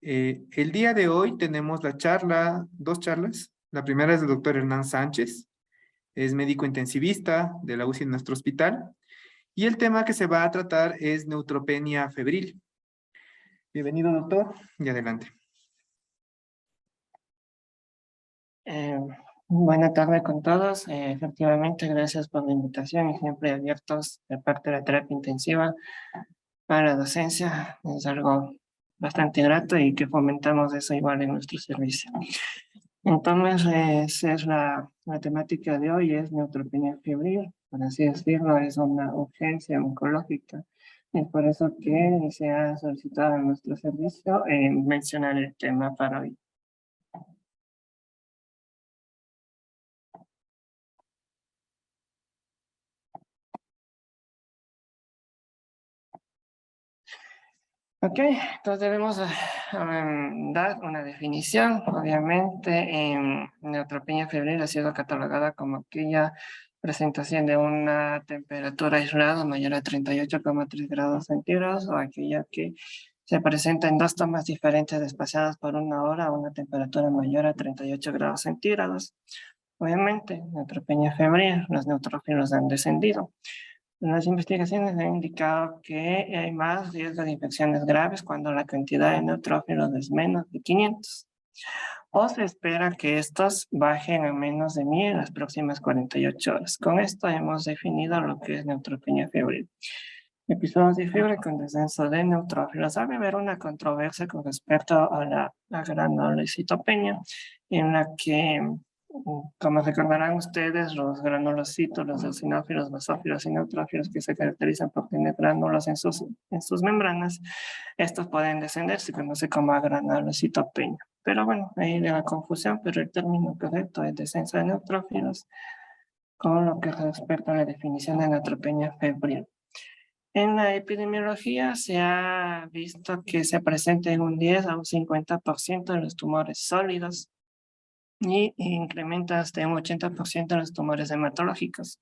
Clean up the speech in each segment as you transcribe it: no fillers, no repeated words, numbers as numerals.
El día de hoy tenemos dos charlas. La primera es del doctor Hernán Sánchez, es médico intensivista de la UCI en nuestro hospital. Y el tema que se va a tratar es neutropenia febril. Bienvenido, doctor, y adelante. Eh, Buena tarde con todos. Efectivamente, gracias por la invitación y siempre abiertos de parte de la terapia intensiva para la docencia. Es algo bastante grato y que fomentamos eso igual en nuestro servicio. Entonces, esa es la temática de hoy, es neutropenia febril, por así decirlo, es una urgencia oncológica. Es por eso que se ha solicitado en nuestro servicio mencionar el tema para hoy. Ok, entonces debemos dar una definición. Obviamente, neutropenia febril ha sido catalogada como aquella presentación de una temperatura aislada mayor a 38,3 grados centígrados o aquella que se presenta en dos tomas diferentes desplazadas por una hora a una temperatura mayor a 38 grados centígrados. Obviamente, neutropenia febril, los neutrófilos han descendido. Las investigaciones han indicado que hay más riesgo de infecciones graves cuando la cantidad de neutrófilos es menos de 500. O se espera que estos bajen a menos de 1000 en las próximas 48 horas. Con esto hemos definido lo que es neutropenia febril. Episodios de fiebre con descenso de neutrófilos. Ha de haber una controversia con respecto a la granulocitopenia, en la que, como recordarán ustedes, los granulocitos, los eosinófilos, basófilos y neutrófilos que se caracterizan por tener gránulos en sus membranas, estos pueden descender, se conoce como granulocitopenia. Pero bueno, ahí de la confusión, pero el término correcto es descenso de neutrófilos, con lo que respecta a la definición de neutropenia febril. En la epidemiología se ha visto que se presenta en un 10 a un 50% de los tumores sólidos y incrementa hasta un 80% en los tumores hematológicos.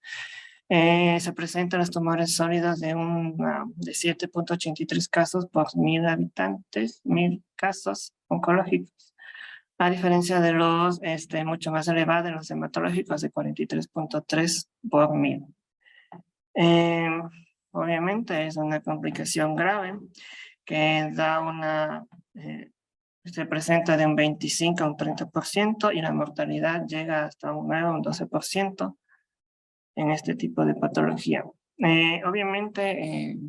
Se presentan los tumores sólidos de 7,83 casos por 1000 habitantes, 1000 casos oncológicos, a diferencia de los mucho más elevados, los hematológicos de 43,3 por 1000. Obviamente es una complicación grave que se presenta de un 25 a un 30% y la mortalidad llega hasta un 9 o un 12% en este tipo de patología. Obviamente,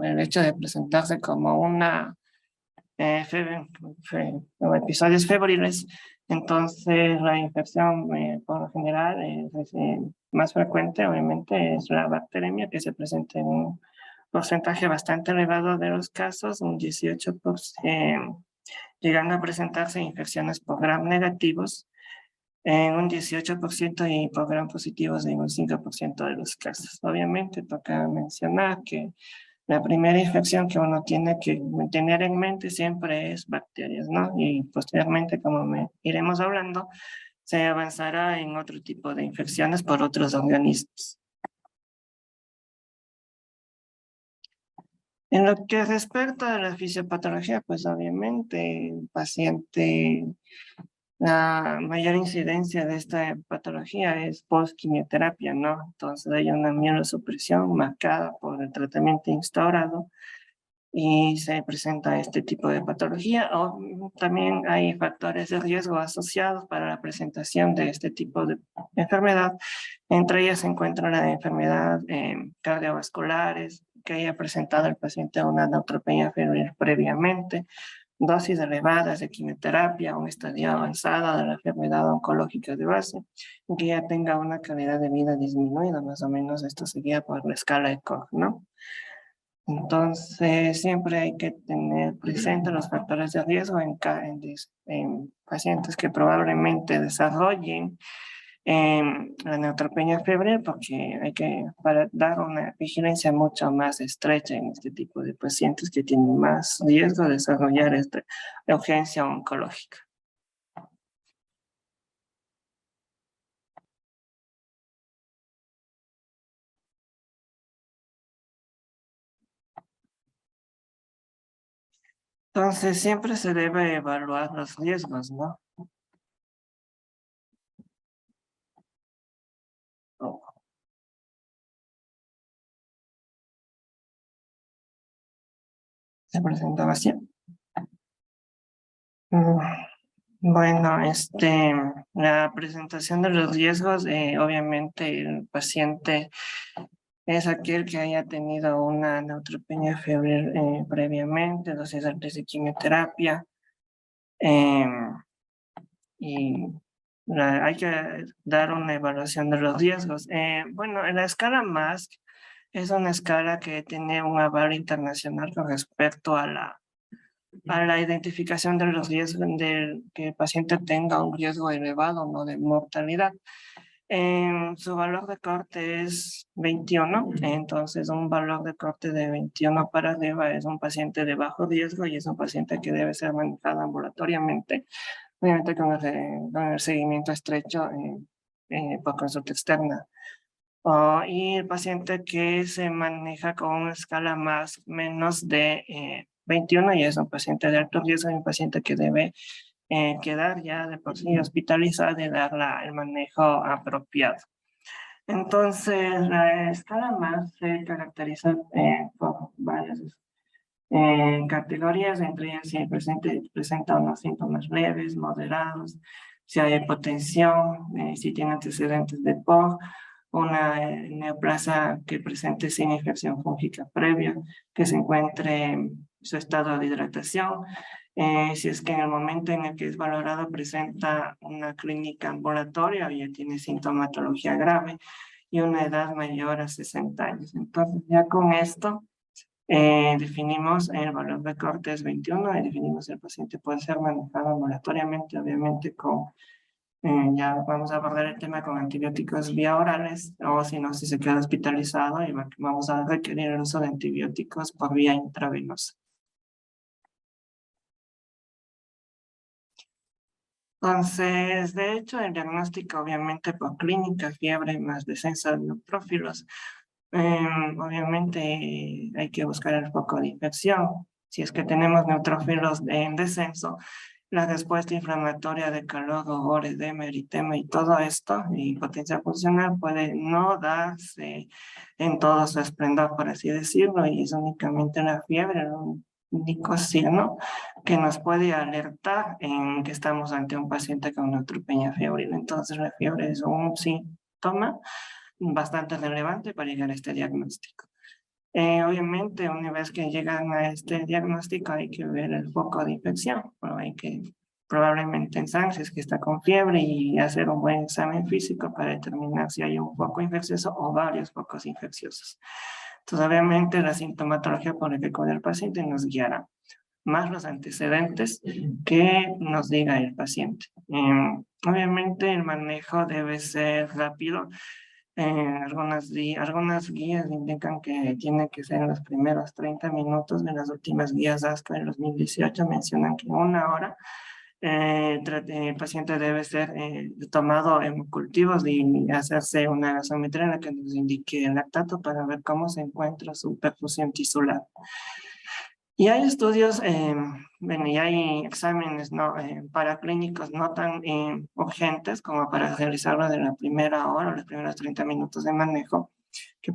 el hecho de presentarse como como episodios febriles, entonces la infección por lo general es más frecuente, obviamente, es la bacteremia que se presenta en un porcentaje bastante elevado de los casos, un 18%, llegando a presentarse infecciones por gram negativos en un 18% y por gram positivos en un 5% de los casos. Obviamente, toca mencionar que la primera infección que uno tiene que tener en mente siempre es bacterias, ¿no? Y posteriormente, como iremos hablando, se avanzará en otro tipo de infecciones por otros organismos. En lo que respecta a la fisiopatología, pues obviamente el paciente, la mayor incidencia de esta patología es post-quimioterapia, ¿no? Entonces hay una inmunosupresión marcada por el tratamiento instaurado y se presenta este tipo de patología. O también hay factores de riesgo asociados para la presentación de este tipo de enfermedad. Entre ellas se encuentra la enfermedad cardiovasculares, que haya presentado el paciente una neutropenia febril previamente, dosis elevadas de quimioterapia, un estadio avanzado de la enfermedad oncológica de base, que ya tenga una calidad de vida disminuida, más o menos esto sería por la escala de Koch, ¿no? Entonces, siempre hay que tener presente los factores de riesgo en pacientes que probablemente desarrollen la neutropenia febril, porque para dar una vigilancia mucho más estrecha en este tipo de pacientes que tienen más riesgo de desarrollar esta urgencia oncológica. Entonces, siempre se debe evaluar los riesgos, ¿no? Oh, se presentaba así. Mm, Bueno, la presentación de los riesgos, obviamente el paciente es aquel que haya tenido una neutropenia febril previamente, dosis altas de quimioterapia, em, y hay que dar una evaluación de los riesgos. Bueno, en la escala MASC es una escala que tiene un aval internacional con respecto a la identificación de los riesgos de que el paciente tenga un riesgo elevado, ¿no?, de mortalidad. Su valor de corte es 21, entonces un valor de corte de 21 para arriba es un paciente de bajo riesgo y es un paciente que debe ser manejado ambulatoriamente, obviamente con el seguimiento estrecho por consulta externa. Y el paciente que se maneja con una escala más menos de 21 y es un paciente de alto riesgo y un paciente que debe quedar ya de por sí hospitalizado y dar el manejo apropiado. Entonces, la escala más se caracteriza por varias categorías, entre ellas si el paciente presenta unos síntomas leves, moderados, si hay hipotensión, si tiene antecedentes de POC, una neoplasia que presente sin infección fúngica previa, que se encuentre en su estado de hidratación, si es que en el momento en el que es valorado presenta una clínica ambulatoria o ya tiene sintomatología grave y una edad mayor a 60 años. Entonces, ya con esto definimos el valor de corte es 21 y definimos el paciente puede ser manejado ambulatoriamente, obviamente ya vamos a abordar el tema con antibióticos vía orales o si no, si se queda hospitalizado y vamos a requerir el uso de antibióticos por vía intravenosa. Entonces, de hecho, el diagnóstico obviamente por clínica, fiebre más descenso de neutrófilos. Obviamente hay que buscar el foco de infección. Si es que tenemos neutrófilos en descenso, la respuesta inflamatoria de calor, dolor, edema, eritema y todo esto, y potencia funcional, puede no darse en todo su esplendor, por así decirlo, y es únicamente la fiebre, el único signo que nos puede alertar en que estamos ante un paciente con neutropenia febril. Entonces, la fiebre es un síntoma bastante relevante para llegar a este diagnóstico. Obviamente, una vez que llegan a este diagnóstico, hay que ver el foco de infección. Bueno, hay que probablemente en sangre, si es que está con fiebre, y hacer un buen examen físico para determinar si hay un foco infeccioso o varios focos infecciosos. Entonces, obviamente, la sintomatología por la que acude el paciente nos guiará, más los antecedentes que nos diga el paciente. Obviamente, el manejo debe ser rápido. Algunas guías indican que tiene que ser en los primeros 30 minutos. De las últimas guías ASCO en 2018 mencionan que en una hora el paciente debe ser tomado en cultivos y hacerse una gasometría en la que nos indique el lactato para ver cómo se encuentra su perfusión tisular. Y hay estudios, bueno, y hay exámenes no, paraclínicos no tan urgentes como para realizarlo de la primera hora o los primeros 30 minutos de manejo, que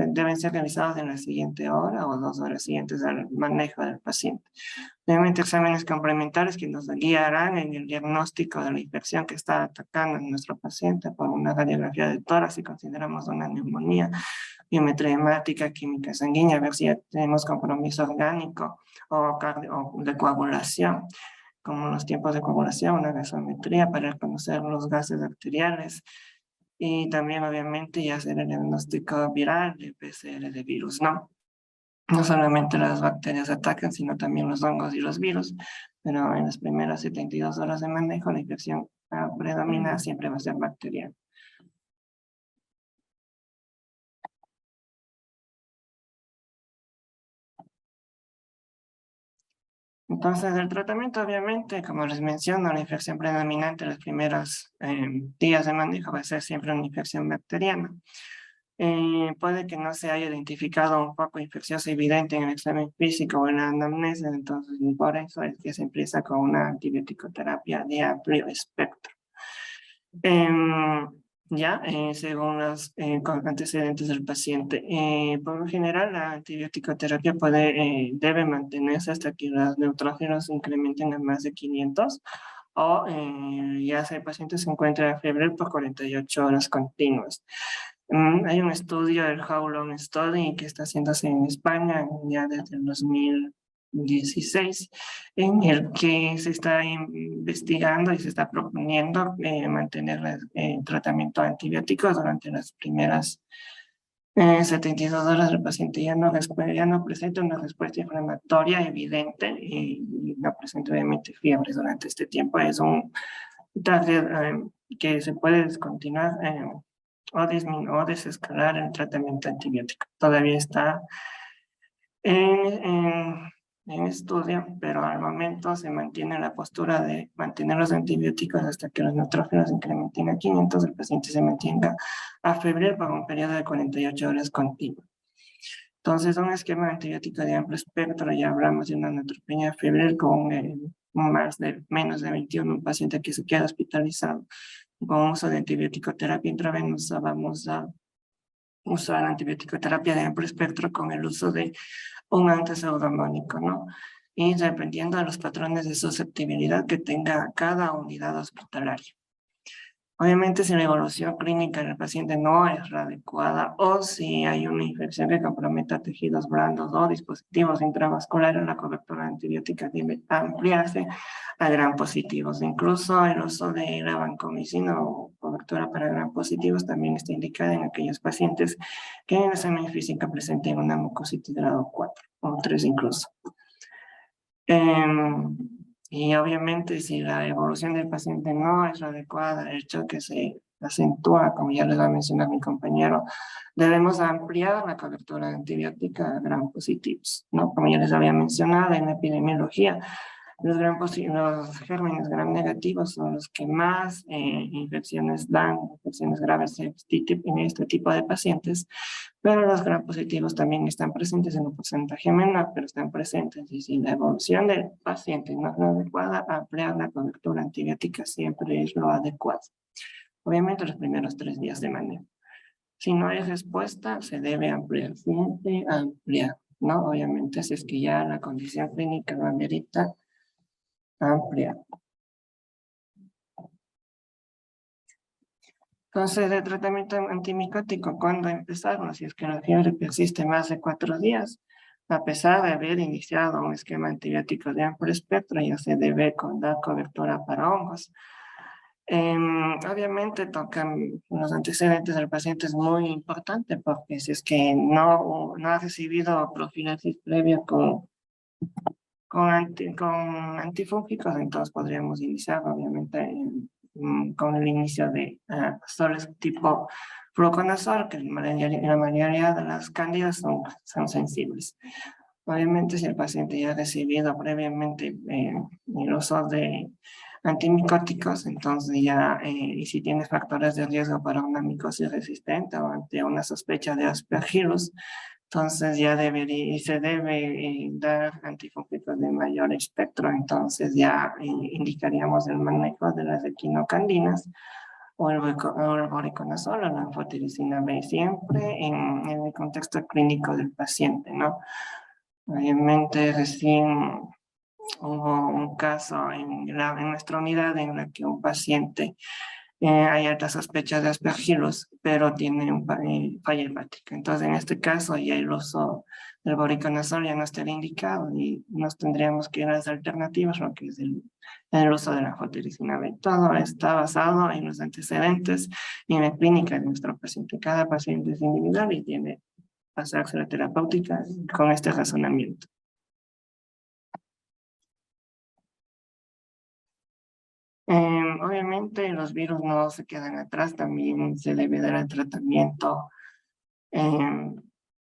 deben ser realizados en la siguiente hora o 2 horas siguientes al manejo del paciente. Obviamente exámenes complementarios que nos guiarán en el diagnóstico de la infección que está atacando a nuestro paciente por una radiografía de tórax si consideramos una neumonía, biometría hemática, química sanguínea, a ver si ya tenemos compromiso orgánico o de coagulación, como los tiempos de coagulación, una gasometría para conocer los gases arteriales y también obviamente ya hacer el diagnóstico viral de PCR de virus, ¿no? No solamente las bacterias atacan, sino también los hongos y los virus, pero en las primeras 72 horas de manejo la infección predomina siempre va a ser bacteriana. Entonces, el tratamiento, obviamente, como les menciono, la infección predominante en los primeros días de manejo va a ser siempre una infección bacteriana. Puede que no se haya identificado un foco infeccioso evidente en el examen físico o en la anamnesis, entonces y por eso es que se empieza con una antibiótico-terapia de amplio espectro. Em, según los antecedentes del paciente. Por lo general, la antibiótico-terapia debe mantenerse hasta que los neutrófilos se incrementen a más de 500 o ya si el paciente se encuentra en fiebre por 48 horas continuas. Hay un estudio, el How Long Study, que está haciéndose en España ya desde el 2016, en el que se está investigando y se está proponiendo mantener el tratamiento antibiótico durante las primeras 72 horas. El paciente ya no presenta una respuesta inflamatoria evidente y no presenta obviamente fiebre durante este tiempo. Es un target que se puede descontinuar o desescalar el tratamiento antibiótico. Todavía está en, en, en estudio, pero al momento se mantiene la postura de mantener los antibióticos hasta que los neutrófilos incrementen a 500, el paciente se mantenga a febril por un periodo de 48 horas continuo. Entonces, un esquema antibiótico de amplio espectro, ya hablamos de una neutropenia febril con menos de 21, un paciente que se queda hospitalizado con uso de antibiótico terapia intravenosa. Vamos a usar antibiótico-terapia de amplio espectro con el uso de un antipseudomónico, ¿no? Y dependiendo de los patrones de susceptibilidad que tenga cada unidad hospitalaria. Obviamente, si la evolución clínica del paciente no es la adecuada o si hay una infección que comprometa tejidos blandos o dispositivos intravasculares, la cobertura antibiótica debe ampliarse a gram positivos. Incluso el uso de la vancomicina o cobertura para gram positivos también está indicada en aquellos pacientes que en el examen físico presenten una mucositis grado 4 o 3 incluso. Y obviamente si la evolución del paciente no es adecuada, el choque se acentúa, como ya les va a mencionar mi compañero, debemos ampliar la cobertura antibiótica a gram positivos, ¿no? Como ya les había mencionado en la epidemiología, los gérmenes gram negativos son los que más infecciones dan, infecciones graves en este tipo de pacientes, pero los gram positivos también están presentes en un porcentaje menor, pero están presentes. Y si la evolución del paciente no es la adecuada, ampliar la cobertura antibiótica siempre es lo adecuado. Obviamente los primeros 3 días de manejo. Si no hay respuesta, se debe ampliar, siempre ampliar, ¿no? Obviamente, si es que ya la condición clínica lo amerita, ampliar. Entonces, el tratamiento antimicótico, ¿cuándo empezarlo? Si es que la fiebre persiste más de 4 días, a pesar de haber iniciado un esquema antibiótico de amplio espectro, ya se debe dar cobertura para hongos. Obviamente tocan los antecedentes del paciente, es muy importante porque si es que no ha recibido profilaxis previa con antifúngicos, entonces podríamos iniciar obviamente con el inicio de soles tipo fluconazol, que la mayoría de las cándidas son sensibles. Obviamente, si el paciente ya ha recibido previamente el uso de antimicóticos, entonces ya, y si tiene factores de riesgo para una micosis resistente o ante una sospecha de Aspergillus, entonces ya debería y se debe dar antifúngicos de mayor espectro, entonces ya indicaríamos el manejo de las equinocandinas o el voriconazol o la anfotericina B, siempre en el contexto clínico del paciente, ¿no? Obviamente recién hubo un caso en nuestra unidad en la que un paciente hay alta sospecha de Aspergillus, pero tiene falla hepática. Entonces, en este caso, ya el uso del voriconazol ya no estaría indicado y nos tendríamos que ir a las alternativas, lo que es el uso de la anfotericina B. Todo está basado en los antecedentes y en la clínica de nuestro paciente. Cada paciente es individual y tiene que pasarse la terapéutica con este razonamiento. Obviamente los virus no se quedan atrás, también se debe dar el tratamiento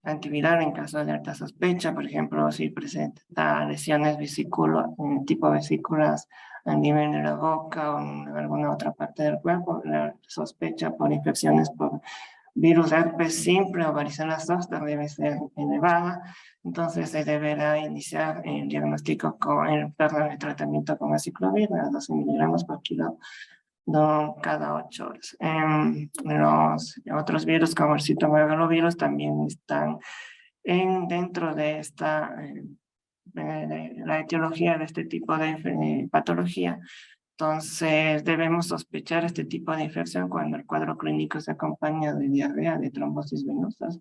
antiviral en caso de alta sospecha, por ejemplo, si presenta lesiones tipo vesículas a nivel de la boca o en alguna otra parte del cuerpo, la sospecha por infecciones por virus herpes simple o varicela zoster debe ser elevada, entonces se deberá iniciar el diagnóstico el tratamiento con aciclovir a 12 miligramos por kilo cada 8 horas. Los otros virus como el citomegalovirus también están dentro de esta de la etiología de este tipo de patología. Entonces, debemos sospechar este tipo de infección cuando el cuadro clínico se acompaña de diarrea, de trombosis venosas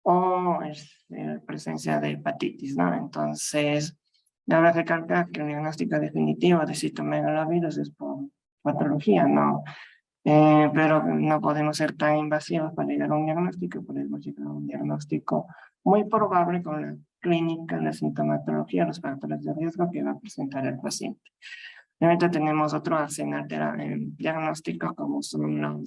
o presencia de hepatitis, ¿no? Entonces, cabe recalcar que el diagnóstico definitivo de citomegalovirus es por patología, ¿no? Pero no podemos ser tan invasivos para llegar a un diagnóstico, podemos llegar a un diagnóstico muy probable con la clínica, la sintomatología, los factores de riesgo que va a presentar el paciente. Ahorita tenemos otro arsenal de diagnóstico como son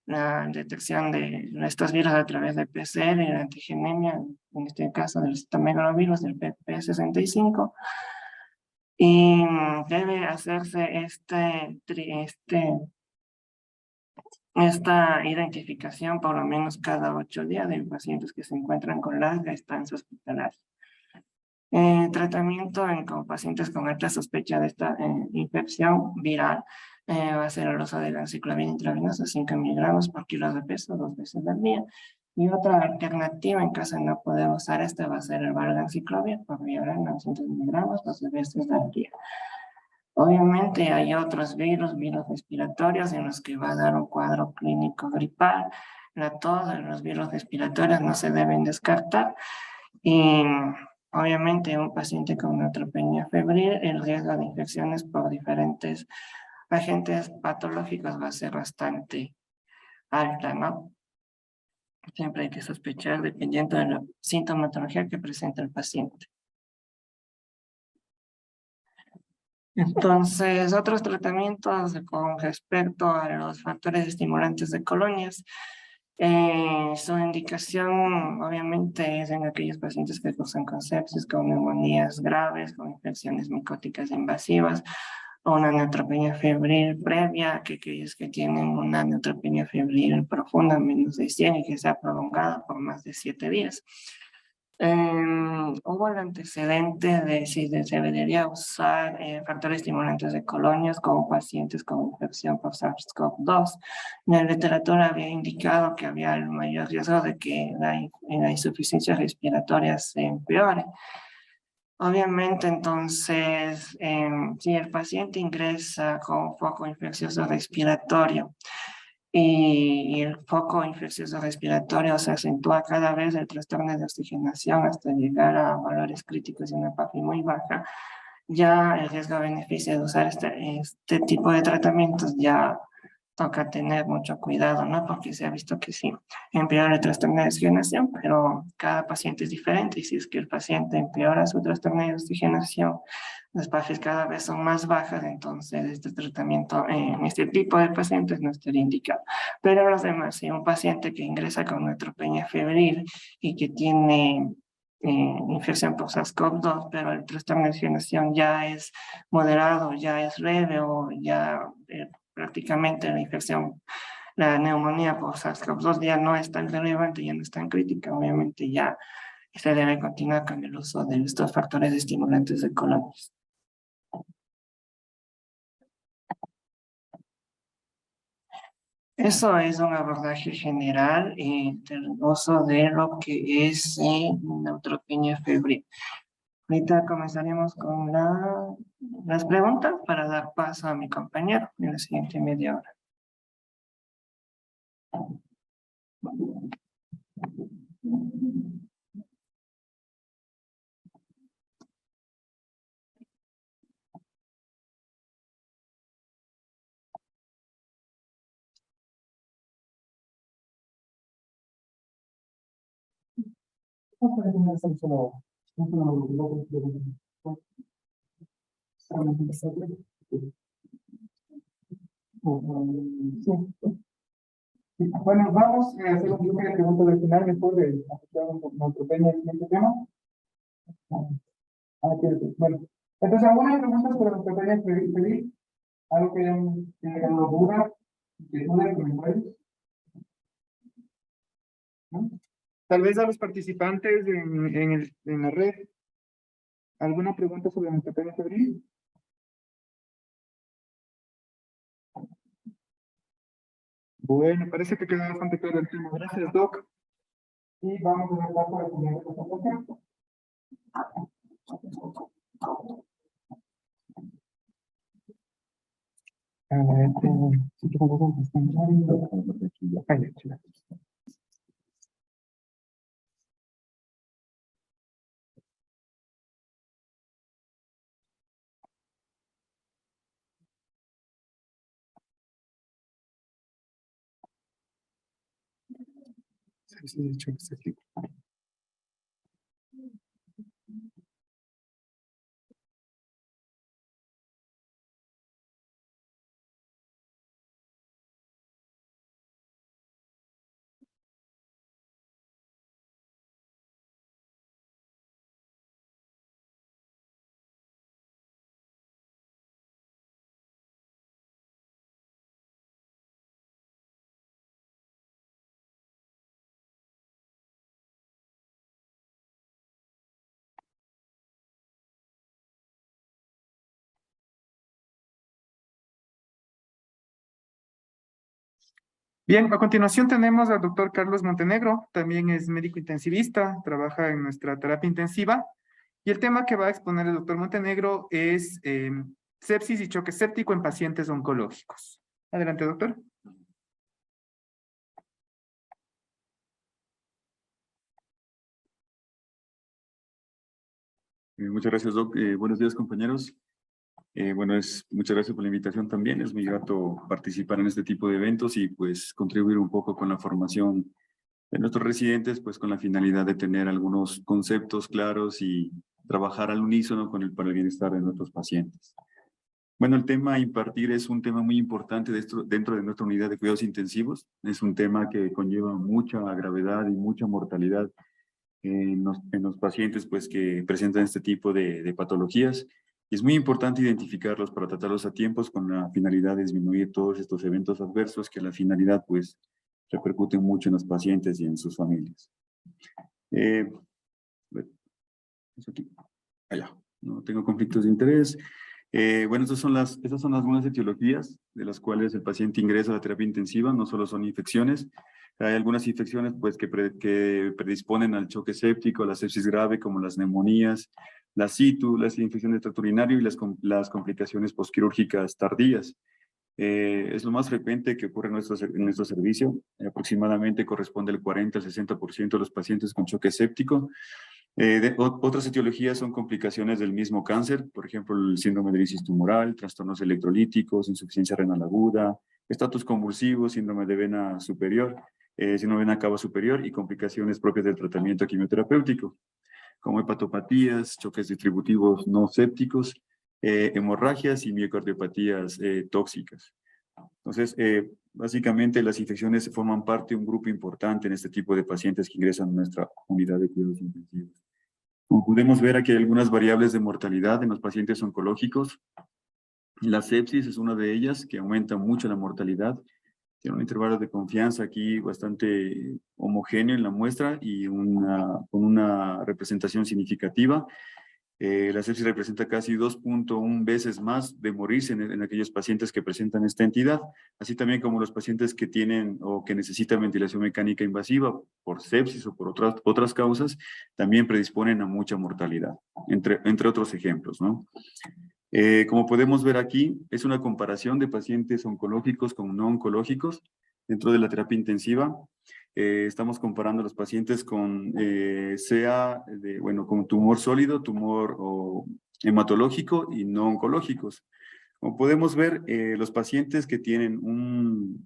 la detección de estos virus a través de PCR y la antigenemia, en este caso del citomegalovirus, del PP65. Y debe hacerse esta identificación por lo menos cada 8 días de pacientes que se encuentran con larga estancia hospitalaria. Tratamiento con pacientes con alta sospecha de esta infección viral va a ser el uso de la aciclovir intravenosa 5 miligramos por kilo de peso 2 veces al día. Y otra alternativa en caso de no poder usar esta va a ser el valganciclovir por vía oral 900 miligramos 2 veces al día. Obviamente hay otros virus respiratorios en los que va a dar un cuadro clínico gripal. La tos de los virus respiratorios no se deben descartar. Y obviamente un paciente con neutropenia febril, el riesgo de infecciones por diferentes agentes patológicos va a ser bastante alta, ¿no? Siempre hay que sospechar dependiendo de la sintomatología que presenta el paciente. Entonces, otros tratamientos con respecto a los factores estimulantes de colonias, su indicación obviamente es en aquellos pacientes que cursan con sepsis, con neumonías graves, con infecciones micóticas invasivas, o una neutropenia febril previa, que aquellos que tienen una neutropenia febril profunda, menos de 100 y que se ha prolongado por más de 7 días. Hubo el antecedente de si se debería usar factores estimulantes de colonias como pacientes con infección por SARS-CoV-2. La literatura había indicado que había el mayor riesgo de que la insuficiencia respiratoria se empeore. Obviamente, entonces, si el paciente ingresa con foco infeccioso respiratorio, y el foco infeccioso respiratorio se acentúa cada vez el trastorno de oxigenación hasta llegar a valores críticos de una PAFI muy baja, ya el riesgo-beneficio de usar este tipo de tratamientos ya toca tener mucho cuidado, ¿no? Porque se ha visto que sí, empeora el trastorno de oxigenación, pero cada paciente es diferente y si es que el paciente empeora su trastorno de oxigenación, las PAFIs cada vez son más bajas, entonces este tratamiento en este tipo de pacientes no estaría indicado. Pero los demás, si un paciente que ingresa con neutropenia febril y que tiene infección por SARS-CoV-2, pero el trastorno de oxigenación ya es moderado, ya es leve o ya prácticamente la infección, la neumonía por SARS-CoV-2 ya no es tan relevante, ya no es tan crítica, obviamente ya se debe continuar con el uso de estos factores estimulantes de colonias. Eso es un abordaje general del uso de lo que es neutropenia febril. Ahorita comenzaremos con las preguntas para dar paso a mi compañero en la siguiente media hora. Bueno, vamos a hacer un grupo de preguntas al final después de aceptar nuestro pequeño siguiente tema. Bueno, entonces, ¿algunas preguntas sobre nuestro pequeño pedir? ¿Algo que hayan quedado dudas, inquietudes, comentarios? ¿no? Tal vez a los participantes en la red, ¿alguna pregunta sobre nuestra pena febril? Bueno, parece que quedó bastante claro el tema. Gracias, Doc. Y vamos a ver la siguiente presentación. A ver, si te pongo con ahí, chula. Sí, sí, de hecho, está aquí. Bien, a continuación tenemos al doctor Carlos Montenegro, también es médico intensivista, trabaja en nuestra terapia intensiva, y el tema que va a exponer el doctor Montenegro es sepsis y choque séptico en pacientes oncológicos. Adelante, doctor. Muchas gracias, Doc. Buenos días, compañeros. Muchas gracias por la invitación también. Es muy grato participar en este tipo de eventos y pues contribuir un poco con la formación de nuestros residentes, pues con la finalidad de tener algunos conceptos claros y trabajar al unísono para el bienestar de nuestros pacientes. Bueno, el tema a impartir es un tema muy importante dentro de nuestra unidad de cuidados intensivos. Es un tema que conlleva mucha gravedad y mucha mortalidad en los pacientes pues, que presentan este tipo de patologías. Y es muy importante identificarlos para tratarlos a tiempos con la finalidad de disminuir todos estos eventos adversos que la finalidad pues repercuten mucho en los pacientes y en sus familias. Eso aquí, allá, no tengo conflictos de interés. Bueno, estas son algunas etiologías de las cuales el paciente ingresa a la terapia intensiva, no solo son infecciones. Hay algunas infecciones pues, que predisponen al choque séptico, a la sepsis grave, como las neumonías, la situ, las infecciones de tracto urinario y las complicaciones posquirúrgicas tardías. Es lo más frecuente que ocurre en nuestro servicio. Aproximadamente corresponde al 40 al 60% de los pacientes con choque séptico. Otras etiologías son complicaciones del mismo cáncer, por ejemplo, el síndrome de lisis tumoral, trastornos electrolíticos, insuficiencia renal aguda, estatus convulsivo, síndrome de vena superior, síndrome de vena cava superior y complicaciones propias del tratamiento quimioterapéutico, como hepatopatías, choques distributivos no sépticos, hemorragias y miocardiopatías tóxicas. Entonces, básicamente las infecciones forman parte de un grupo importante en este tipo de pacientes que ingresan a nuestra unidad de cuidados intensivos. Como podemos ver, aquí hay algunas variables de mortalidad en los pacientes oncológicos. La sepsis es una de ellas, que aumenta mucho la mortalidad. Tiene un intervalo de confianza aquí bastante homogéneo en la muestra y con una representación significativa. La sepsis representa casi 2.1 veces más de morirse en aquellos pacientes que presentan esta entidad, así también como los pacientes que tienen o que necesitan ventilación mecánica invasiva por sepsis o por otras causas, también predisponen a mucha mortalidad, entre otros ejemplos, ¿no? Como podemos ver aquí, es una comparación de pacientes oncológicos con no oncológicos dentro de la terapia intensiva. Estamos comparando a los pacientes con con tumor sólido, tumor hematológico y no oncológicos. Como podemos ver, los pacientes que tienen un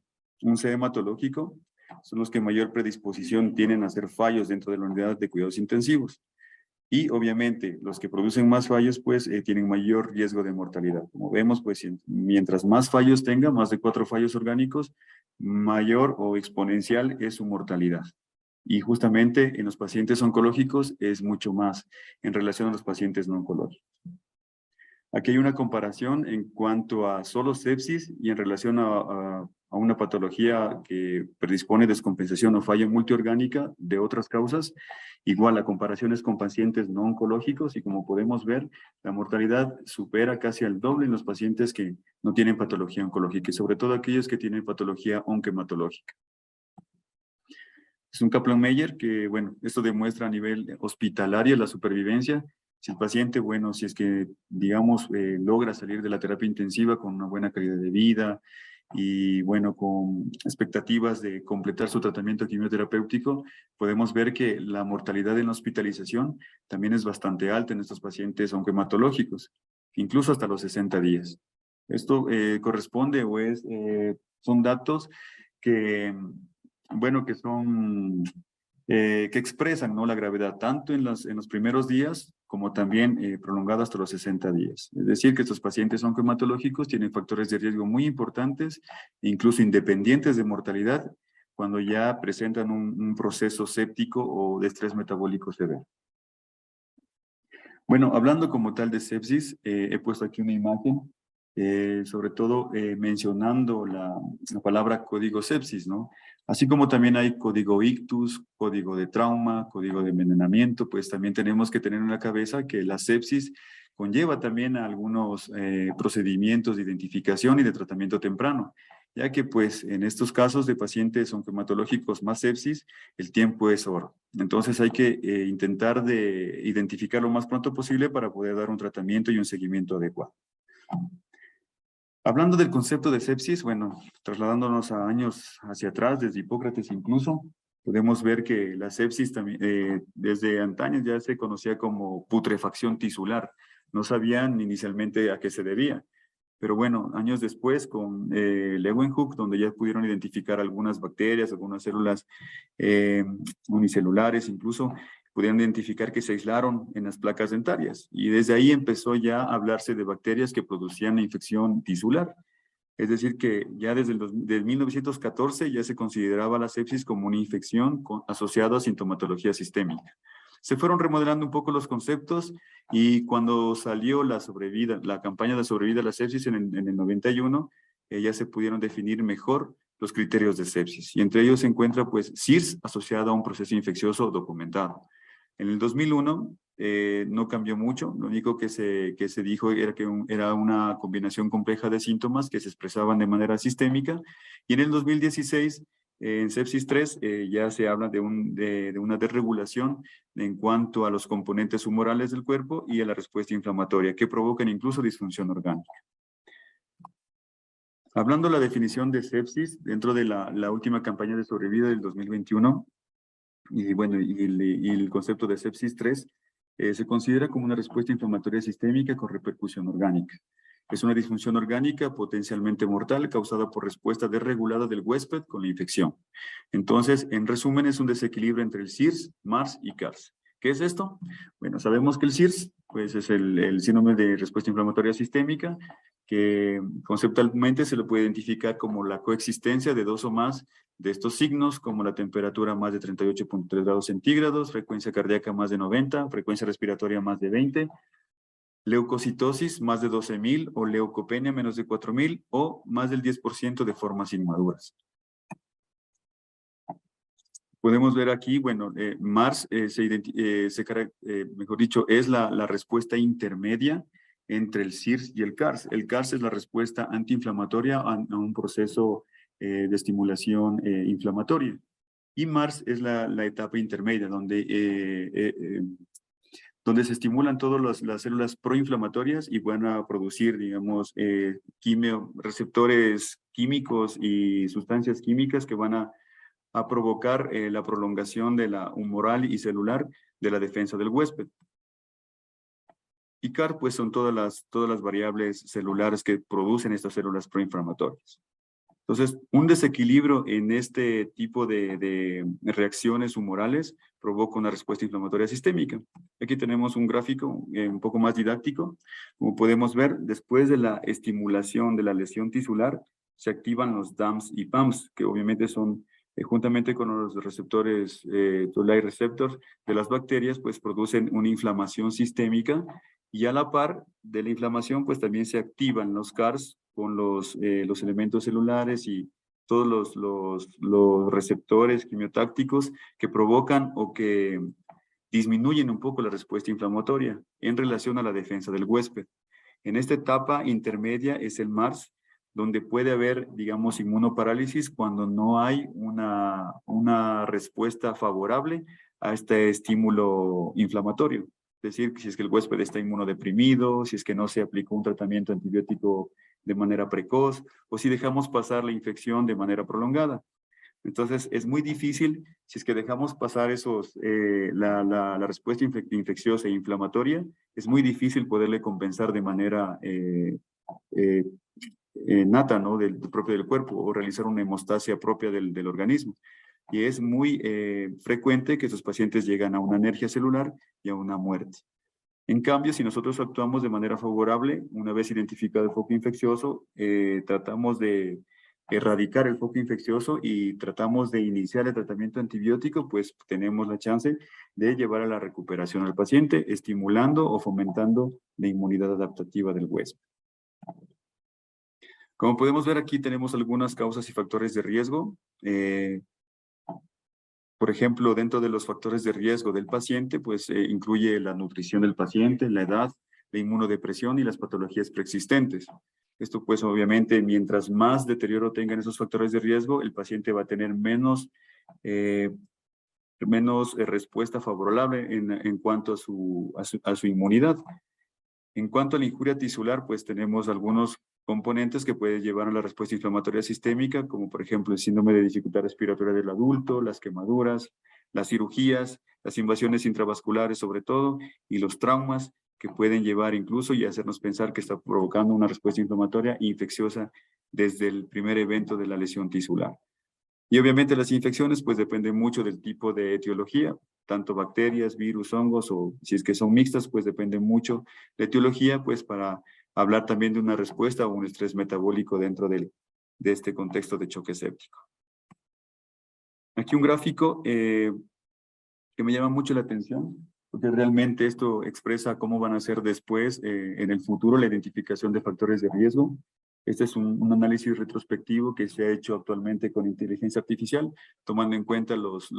CA hematológico son los que mayor predisposición tienen a hacer fallos dentro de la unidad de cuidados intensivos. Y obviamente los que producen más fallos pues tienen mayor riesgo de mortalidad. Como vemos pues mientras más fallos tenga, más de 4 fallos orgánicos, mayor o exponencial es su mortalidad. Y justamente en los pacientes oncológicos es mucho más en relación a los pacientes no oncológicos. Aquí hay una comparación en cuanto a solo sepsis y en relación a una patología que predispone descompensación o falla multiorgánica de otras causas. Igual, la comparación es con pacientes no oncológicos y como podemos ver, la mortalidad supera casi al doble en los pacientes que no tienen patología oncológica y sobre todo aquellos que tienen patología onquematológica. Es un Kaplan-Meier que, bueno, esto demuestra a nivel hospitalario la supervivencia. Si el paciente, bueno, si es que, digamos, logra salir de la terapia intensiva con una buena calidad de vida y, bueno, con expectativas de completar su tratamiento quimioterapéutico, podemos ver que la mortalidad en la hospitalización también es bastante alta en estos pacientes oncohematológicos, incluso hasta los 60 días. Esto corresponde o son datos que, bueno, que son, que expresan, ¿no?, la gravedad tanto en los primeros días como también prolongada hasta los 60 días. Es decir, que estos pacientes oncohematológicos tienen factores de riesgo muy importantes, incluso independientes de mortalidad, cuando ya presentan un proceso séptico o de estrés metabólico severo. Bueno, hablando como tal de sepsis, he puesto aquí una imagen, sobre todo mencionando la palabra código sepsis, ¿no? Así como también hay código ictus, código de trauma, código de envenenamiento, pues también tenemos que tener en la cabeza que la sepsis conlleva también a algunos procedimientos de identificación y de tratamiento temprano, ya que pues en estos casos de pacientes oncohematológicos más sepsis, el tiempo es oro. Entonces hay que intentar de identificar lo más pronto posible para poder dar un tratamiento y un seguimiento adecuado. Hablando del concepto de sepsis, bueno, trasladándonos a años hacia atrás, desde Hipócrates incluso, podemos ver que la sepsis también, desde antaño ya se conocía como putrefacción tisular. No sabían inicialmente a qué se debía. Pero bueno, años después con Leeuwenhoek, donde ya pudieron identificar algunas bacterias, algunas células unicelulares incluso, pudieron identificar que se aislaron en las placas dentarias. Y desde ahí empezó ya a hablarse de bacterias que producían la infección tisular. Es decir, que ya desde 1914 ya se consideraba la sepsis como una infección asociada a sintomatología sistémica. Se fueron remodelando un poco los conceptos y cuando salió la campaña de sobrevida a la sepsis en el 91, ya se pudieron definir mejor los criterios de sepsis. Y entre ellos se encuentra, pues, SIRS asociada a un proceso infeccioso documentado. En el 2001 no cambió mucho, lo único que se dijo era que era una combinación compleja de síntomas que se expresaban de manera sistémica, y en el 2016 en sepsis 3 ya se habla de una desregulación en cuanto a los componentes humorales del cuerpo y a la respuesta inflamatoria que provocan incluso disfunción orgánica. Hablando de la definición de sepsis dentro de la última campaña de sobrevida del 2021, y bueno, y el concepto de sepsis 3 se considera como una respuesta inflamatoria sistémica con repercusión orgánica. Es una disfunción orgánica potencialmente mortal causada por respuesta desregulada del huésped con la infección. Entonces, en resumen, es un desequilibrio entre el SIRS, MARS y CARS. ¿Qué es esto? Bueno, sabemos que el SIRS pues, es el síndrome de respuesta inflamatoria sistémica, que conceptualmente se lo puede identificar como la coexistencia de dos o más de estos signos, como la temperatura más de 38.3 grados centígrados, frecuencia cardíaca más de 90, frecuencia respiratoria más de 20, leucocitosis más de 12.000 o leucopenia menos de 4.000 o más del 10% de formas inmaduras. Podemos ver aquí, bueno, MARS, mejor dicho, es la respuesta intermedia entre el SIRS y el CARS. El CARS es la respuesta antiinflamatoria a un proceso de estimulación inflamatoria. Y MARS es la etapa intermedia, donde se estimulan todas las células proinflamatorias y van a producir, digamos, receptores químicos y sustancias químicas que van a provocar la prolongación de la humoral y celular de la defensa del huésped. Y CAR, pues, son todas las variables celulares que producen estas células proinflamatorias. Entonces, un desequilibrio en este tipo de reacciones humorales provoca una respuesta inflamatoria sistémica. Aquí tenemos un gráfico un poco más didáctico. Como podemos ver, después de la estimulación de la lesión tisular, se activan los DAMs y PAMs, que obviamente son, juntamente con los receptores, Toll-like receptors de las bacterias, pues producen una inflamación sistémica Y a la par de la inflamación, pues también se activan los CARs con los elementos celulares y todos los receptores quimiotácticos que provocan o que disminuyen un poco la respuesta inflamatoria en relación a la defensa del huésped. En esta etapa intermedia es el MARS, donde puede haber, digamos, inmunoparálisis cuando no hay una respuesta favorable a este estímulo inflamatorio. Es decir, si es que el huésped está inmunodeprimido, si es que no se aplicó un tratamiento antibiótico de manera precoz, o si dejamos pasar la infección de manera prolongada. Entonces, es muy difícil, si es que dejamos pasar la respuesta infecciosa e inflamatoria, es muy difícil poderle compensar de manera nata, ¿no? Del propio del cuerpo, o realizar una hemostasia propia del organismo. Y es muy frecuente que esos pacientes llegan a una anergia celular y a una muerte. En cambio, si nosotros actuamos de manera favorable, una vez identificado el foco infeccioso, tratamos de erradicar el foco infeccioso y tratamos de iniciar el tratamiento antibiótico, pues tenemos la chance de llevar a la recuperación al paciente, estimulando o fomentando la inmunidad adaptativa del huésped. Como podemos ver aquí, tenemos algunas causas y factores de riesgo. Por ejemplo, dentro de los factores de riesgo del paciente, pues incluye la nutrición del paciente, la edad, la inmunodepresión y las patologías preexistentes. Esto pues obviamente mientras más deterioro tengan esos factores de riesgo, el paciente va a tener menos respuesta favorable en cuanto a su inmunidad. En cuanto a la injuria tisular, pues tenemos algunos componentes que pueden llevar a la respuesta inflamatoria sistémica, como por ejemplo el síndrome de dificultad respiratoria del adulto, las quemaduras, las cirugías, las invasiones intravasculares sobre todo, y los traumas que pueden llevar incluso y hacernos pensar que está provocando una respuesta inflamatoria e infecciosa desde el primer evento de la lesión tisular. Y obviamente las infecciones pues dependen mucho del tipo de etiología, tanto bacterias, virus, hongos, o si es que son mixtas, pues depende mucho de etiología, pues para hablar también de una respuesta o un estrés metabólico dentro de este contexto de choque séptico. Aquí un gráfico que me llama mucho la atención, porque realmente esto expresa cómo van a ser después, en el futuro, la identificación de factores de riesgo. Este es un análisis retrospectivo que se ha hecho actualmente con inteligencia artificial, tomando en cuenta los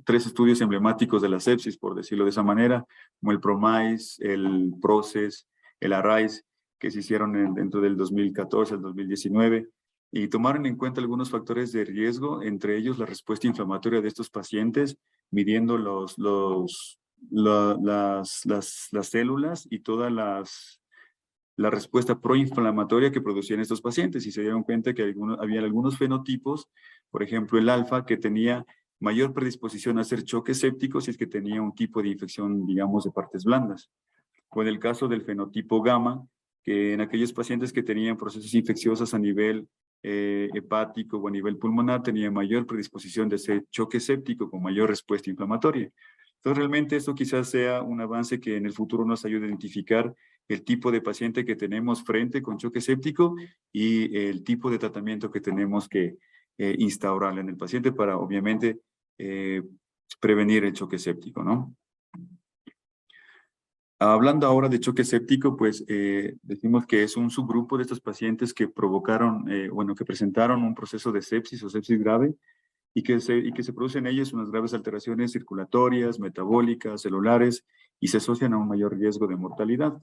3 estudios emblemáticos de la sepsis, por decirlo de esa manera, como el PROMISE, el PROCES, el ARISE, que se hicieron dentro del 2014 al 2019, y tomaron en cuenta algunos factores de riesgo, entre ellos la respuesta inflamatoria de estos pacientes, midiendo las células y todas la respuesta proinflamatoria que producían estos pacientes, y se dieron cuenta que había algunos fenotipos, por ejemplo el alfa, que tenía mayor predisposición a hacer choque séptico si es que tenía un tipo de infección, digamos, de partes blandas. O en el caso del fenotipo gamma, que en aquellos pacientes que tenían procesos infecciosos a nivel hepático o a nivel pulmonar, tenía mayor predisposición de hacer choque séptico con mayor respuesta inflamatoria. Entonces, realmente esto quizás sea un avance que en el futuro nos ayude a identificar el tipo de paciente que tenemos frente con choque séptico y el tipo de tratamiento que tenemos que instaurar en el paciente para, obviamente, prevenir el choque séptico, ¿no? Hablando ahora de choque séptico, pues decimos que es un subgrupo de estos pacientes que provocaron, que presentaron un proceso de sepsis o sepsis grave, y que se producen en ellos unas graves alteraciones circulatorias, metabólicas, celulares, y se asocian a un mayor riesgo de mortalidad.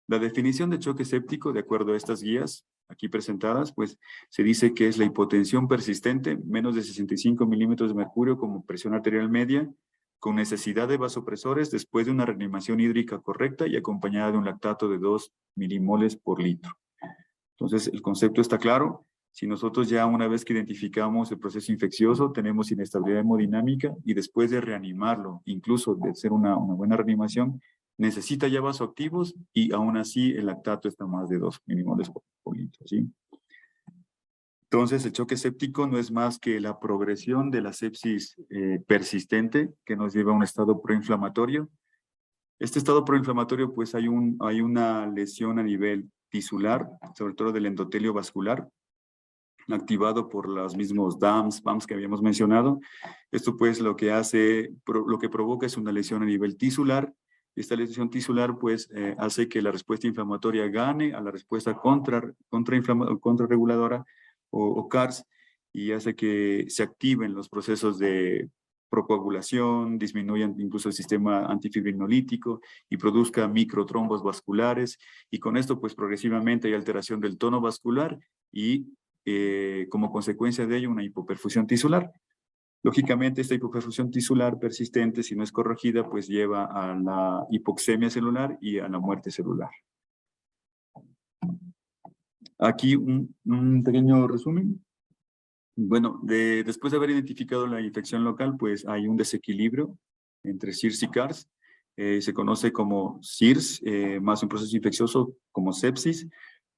La definición de choque séptico, de acuerdo a estas guías aquí presentadas, pues se dice que es la hipotensión persistente, menos de 65 milímetros de mercurio como presión arterial media, con necesidad de vasopresores después de una reanimación hídrica correcta y acompañada de un lactato de 2 milimoles por litro. Entonces, el concepto está claro. Si nosotros ya una vez que identificamos el proceso infeccioso, tenemos inestabilidad hemodinámica y después de reanimarlo, incluso de hacer una buena reanimación, necesita ya vasoactivos y aún así el lactato está más de 2 milimoles por litro, ¿sí? Entonces, el choque séptico no es más que la progresión de la sepsis persistente que nos lleva a un estado proinflamatorio. Este estado proinflamatorio, pues hay una lesión a nivel tisular, sobre todo del endotelio vascular, activado por los mismos DAMs, PAMs que habíamos mencionado. Esto pues lo que provoca es una lesión a nivel tisular Esta lesión tisular pues hace que la respuesta inflamatoria gane a la respuesta contrarreguladora o CARS, y hace que se activen los procesos de procoagulación, disminuyan incluso el sistema antifibrinolítico y produzca microtrombos vasculares, y con esto pues progresivamente hay alteración del tono vascular y como consecuencia de ello una hipoperfusión tisular. Lógicamente, esta hipoperfusión tisular persistente, si no es corregida, pues lleva a la hipoxemia celular y a la muerte celular. Aquí un pequeño resumen. Bueno, después de haber identificado la infección local, pues hay un desequilibrio entre CIRS y CARS. Se conoce como CIRS, más un proceso infeccioso como sepsis.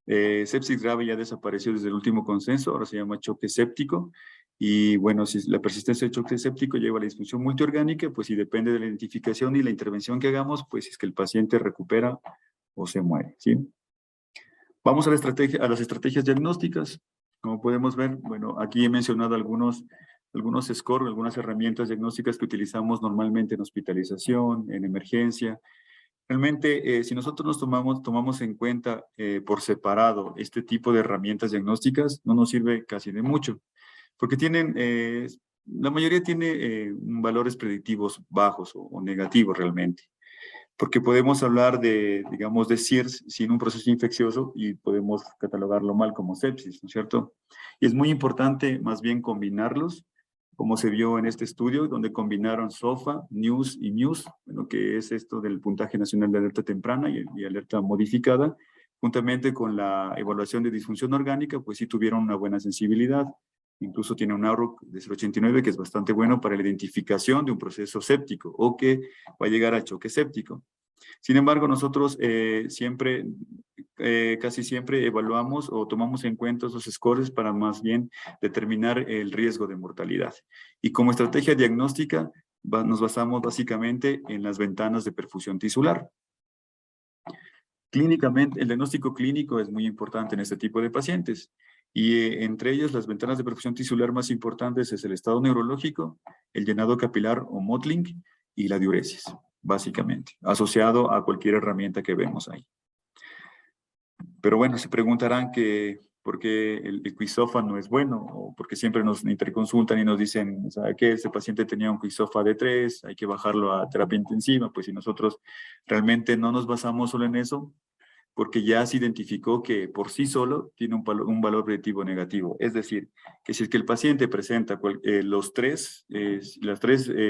Sepsis grave ya desapareció desde el último consenso, ahora se llama choque séptico. Y bueno, si la persistencia de choque séptico lleva a la disfunción multiorgánica, pues si depende de la identificación y la intervención que hagamos, pues es que el paciente recupera o se muere, ¿sí? Vamos a las estrategias diagnósticas. Como podemos ver, bueno, aquí he mencionado algunos scores, algunas herramientas diagnósticas que utilizamos normalmente en hospitalización, en emergencia. Realmente, si nosotros tomamos en cuenta por separado este tipo de herramientas diagnósticas, no nos sirve casi de mucho, porque la mayoría tiene valores predictivos bajos o negativos realmente, porque podemos hablar digamos, de CIRS sin un proceso infeccioso y podemos catalogarlo mal como sepsis, ¿no es cierto? Y es muy importante más bien combinarlos, como se vio en este estudio, donde combinaron SOFA, NEWS y MUSE, bueno, que es esto del puntaje nacional de alerta temprana y alerta modificada, juntamente con la evaluación de disfunción orgánica, pues sí tuvieron una buena sensibilidad. Incluso tiene un AUROC de 0.89, que es bastante bueno para la identificación de un proceso séptico o que va a llegar al choque séptico. Sin embargo, nosotros casi siempre evaluamos o tomamos en cuenta esos scores para más bien determinar el riesgo de mortalidad. Y como estrategia diagnóstica, nos basamos básicamente en las ventanas de perfusión tisular. Clínicamente, el diagnóstico clínico es muy importante en este tipo de pacientes. Y entre ellos, las ventanas de perfusión tisular más importantes es el estado neurológico, el llenado capilar o mottling y la diuresis, básicamente, asociado a cualquier herramienta que vemos ahí. Pero bueno, se preguntarán que por qué el QIZOFA no es bueno, o porque siempre nos interconsultan y nos dicen, ¿sabe qué? Este paciente tenía un QIZOFA de 3, hay que bajarlo a terapia intensiva. Pues si nosotros realmente no nos basamos solo en eso, porque ya se identificó que por sí solo tiene un valor predictivo negativo. Es decir, que si es que el paciente presenta los tres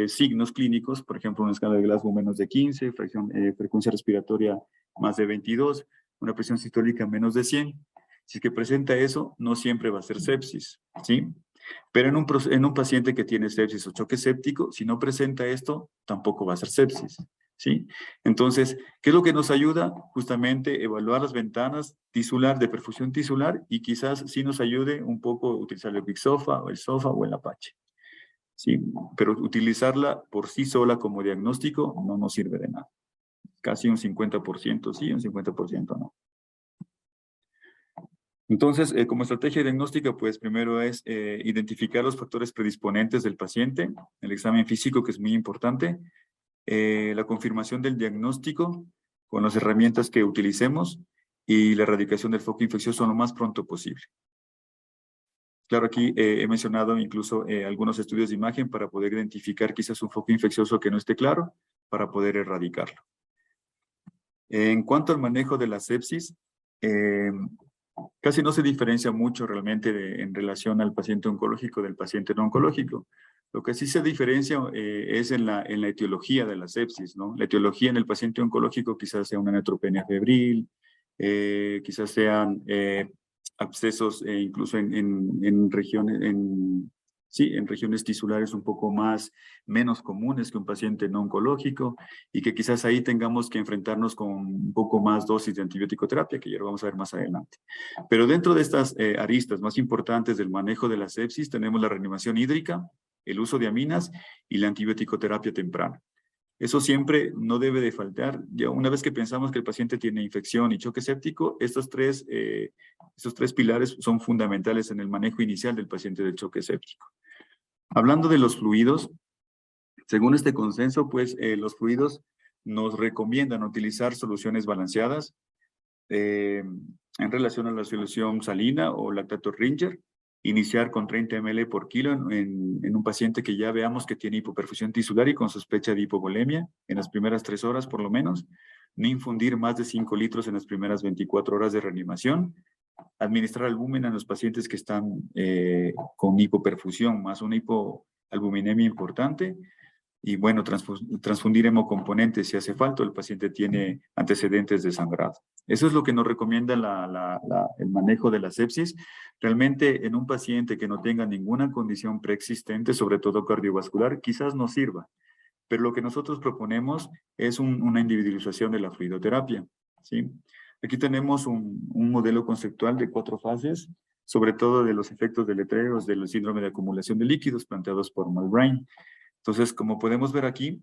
signos clínicos, por ejemplo, una escala de Glasgow menos de 15, frecuencia respiratoria más de 22, una presión sistólica menos de 100, si es que presenta eso, no siempre va a ser sepsis, ¿sí? Pero en un paciente que tiene sepsis o choque séptico, si no presenta esto, tampoco va a ser sepsis, ¿sí? Entonces, ¿qué es lo que nos ayuda? Justamente evaluar las ventanas de perfusión tisular, y quizás sí nos ayude un poco utilizar el QIZOFA o el SOFA o el Apache, ¿sí? Pero utilizarla por sí sola como diagnóstico no nos sirve de nada. Casi un 50% sí, un 50% no. Entonces, como estrategia diagnóstica, pues primero es identificar los factores predisponentes del paciente, el examen físico, que es muy importante, la confirmación del diagnóstico con las herramientas que utilicemos y la erradicación del foco infeccioso lo más pronto posible. Claro, aquí he mencionado incluso algunos estudios de imagen para poder identificar quizás un foco infeccioso que no esté claro, para poder erradicarlo. En cuanto al manejo de la sepsis, casi no se diferencia mucho realmente en relación al paciente oncológico del paciente no oncológico. Lo que sí se diferencia es en la etiología de la sepsis, ¿no? La etiología en el paciente oncológico quizás sea una neutropenia febril, quizás sean abscesos incluso en regiones tisulares un poco menos comunes que un paciente no oncológico, y que quizás ahí tengamos que enfrentarnos con un poco más dosis de antibiótico terapia, que ya lo vamos a ver más adelante. Pero dentro de estas aristas más importantes del manejo de la sepsis tenemos la reanimación hídrica, el uso de aminas y la antibiótico terapia temprana. Eso siempre no debe de faltar. Ya una vez que pensamos que el paciente tiene infección y choque séptico, estos tres pilares son fundamentales en el manejo inicial del paciente de choque séptico. Hablando de los fluidos, según este consenso, pues los fluidos nos recomiendan utilizar soluciones balanceadas en relación a la solución salina o lactato Ringer, iniciar con 30 ml por kilo en un paciente que ya veamos que tiene hipoperfusión tisular y con sospecha de hipovolemia en las primeras 3 horas por lo menos, no infundir más de 5 litros en las primeras 24 horas de reanimación, administrar albúmina en los pacientes que están con hipoperfusión más una hipoalbuminemia importante, y bueno, transfundir hemocomponentes si hace falta, el paciente tiene antecedentes de sangrado. Eso es lo que nos recomienda el manejo de la sepsis. Realmente en un paciente que no tenga ninguna condición preexistente, sobre todo cardiovascular, quizás no sirva. Pero lo que nosotros proponemos es una individualización de la fluidoterapia, ¿sí? Aquí tenemos un modelo conceptual de 4 fases, sobre todo de los efectos deletreos del síndrome de acumulación de líquidos planteados por Mulbrain. Entonces, como podemos ver aquí,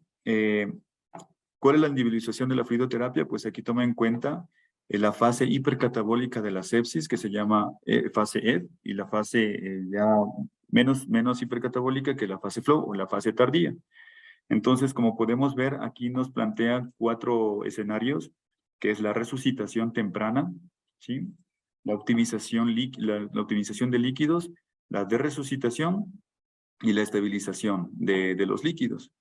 ¿cuál es la individualización de la fluidoterapia? Pues aquí toma en cuenta la fase hipercatabólica de la sepsis, que se llama fase ED, y la fase ya menos hipercatabólica que la fase flow o la fase tardía. Entonces, como podemos ver, aquí nos plantea 4 escenarios, que es la resucitación temprana, ¿sí? La optimización de líquidos, la de-resucitación y la estabilización de los líquidos.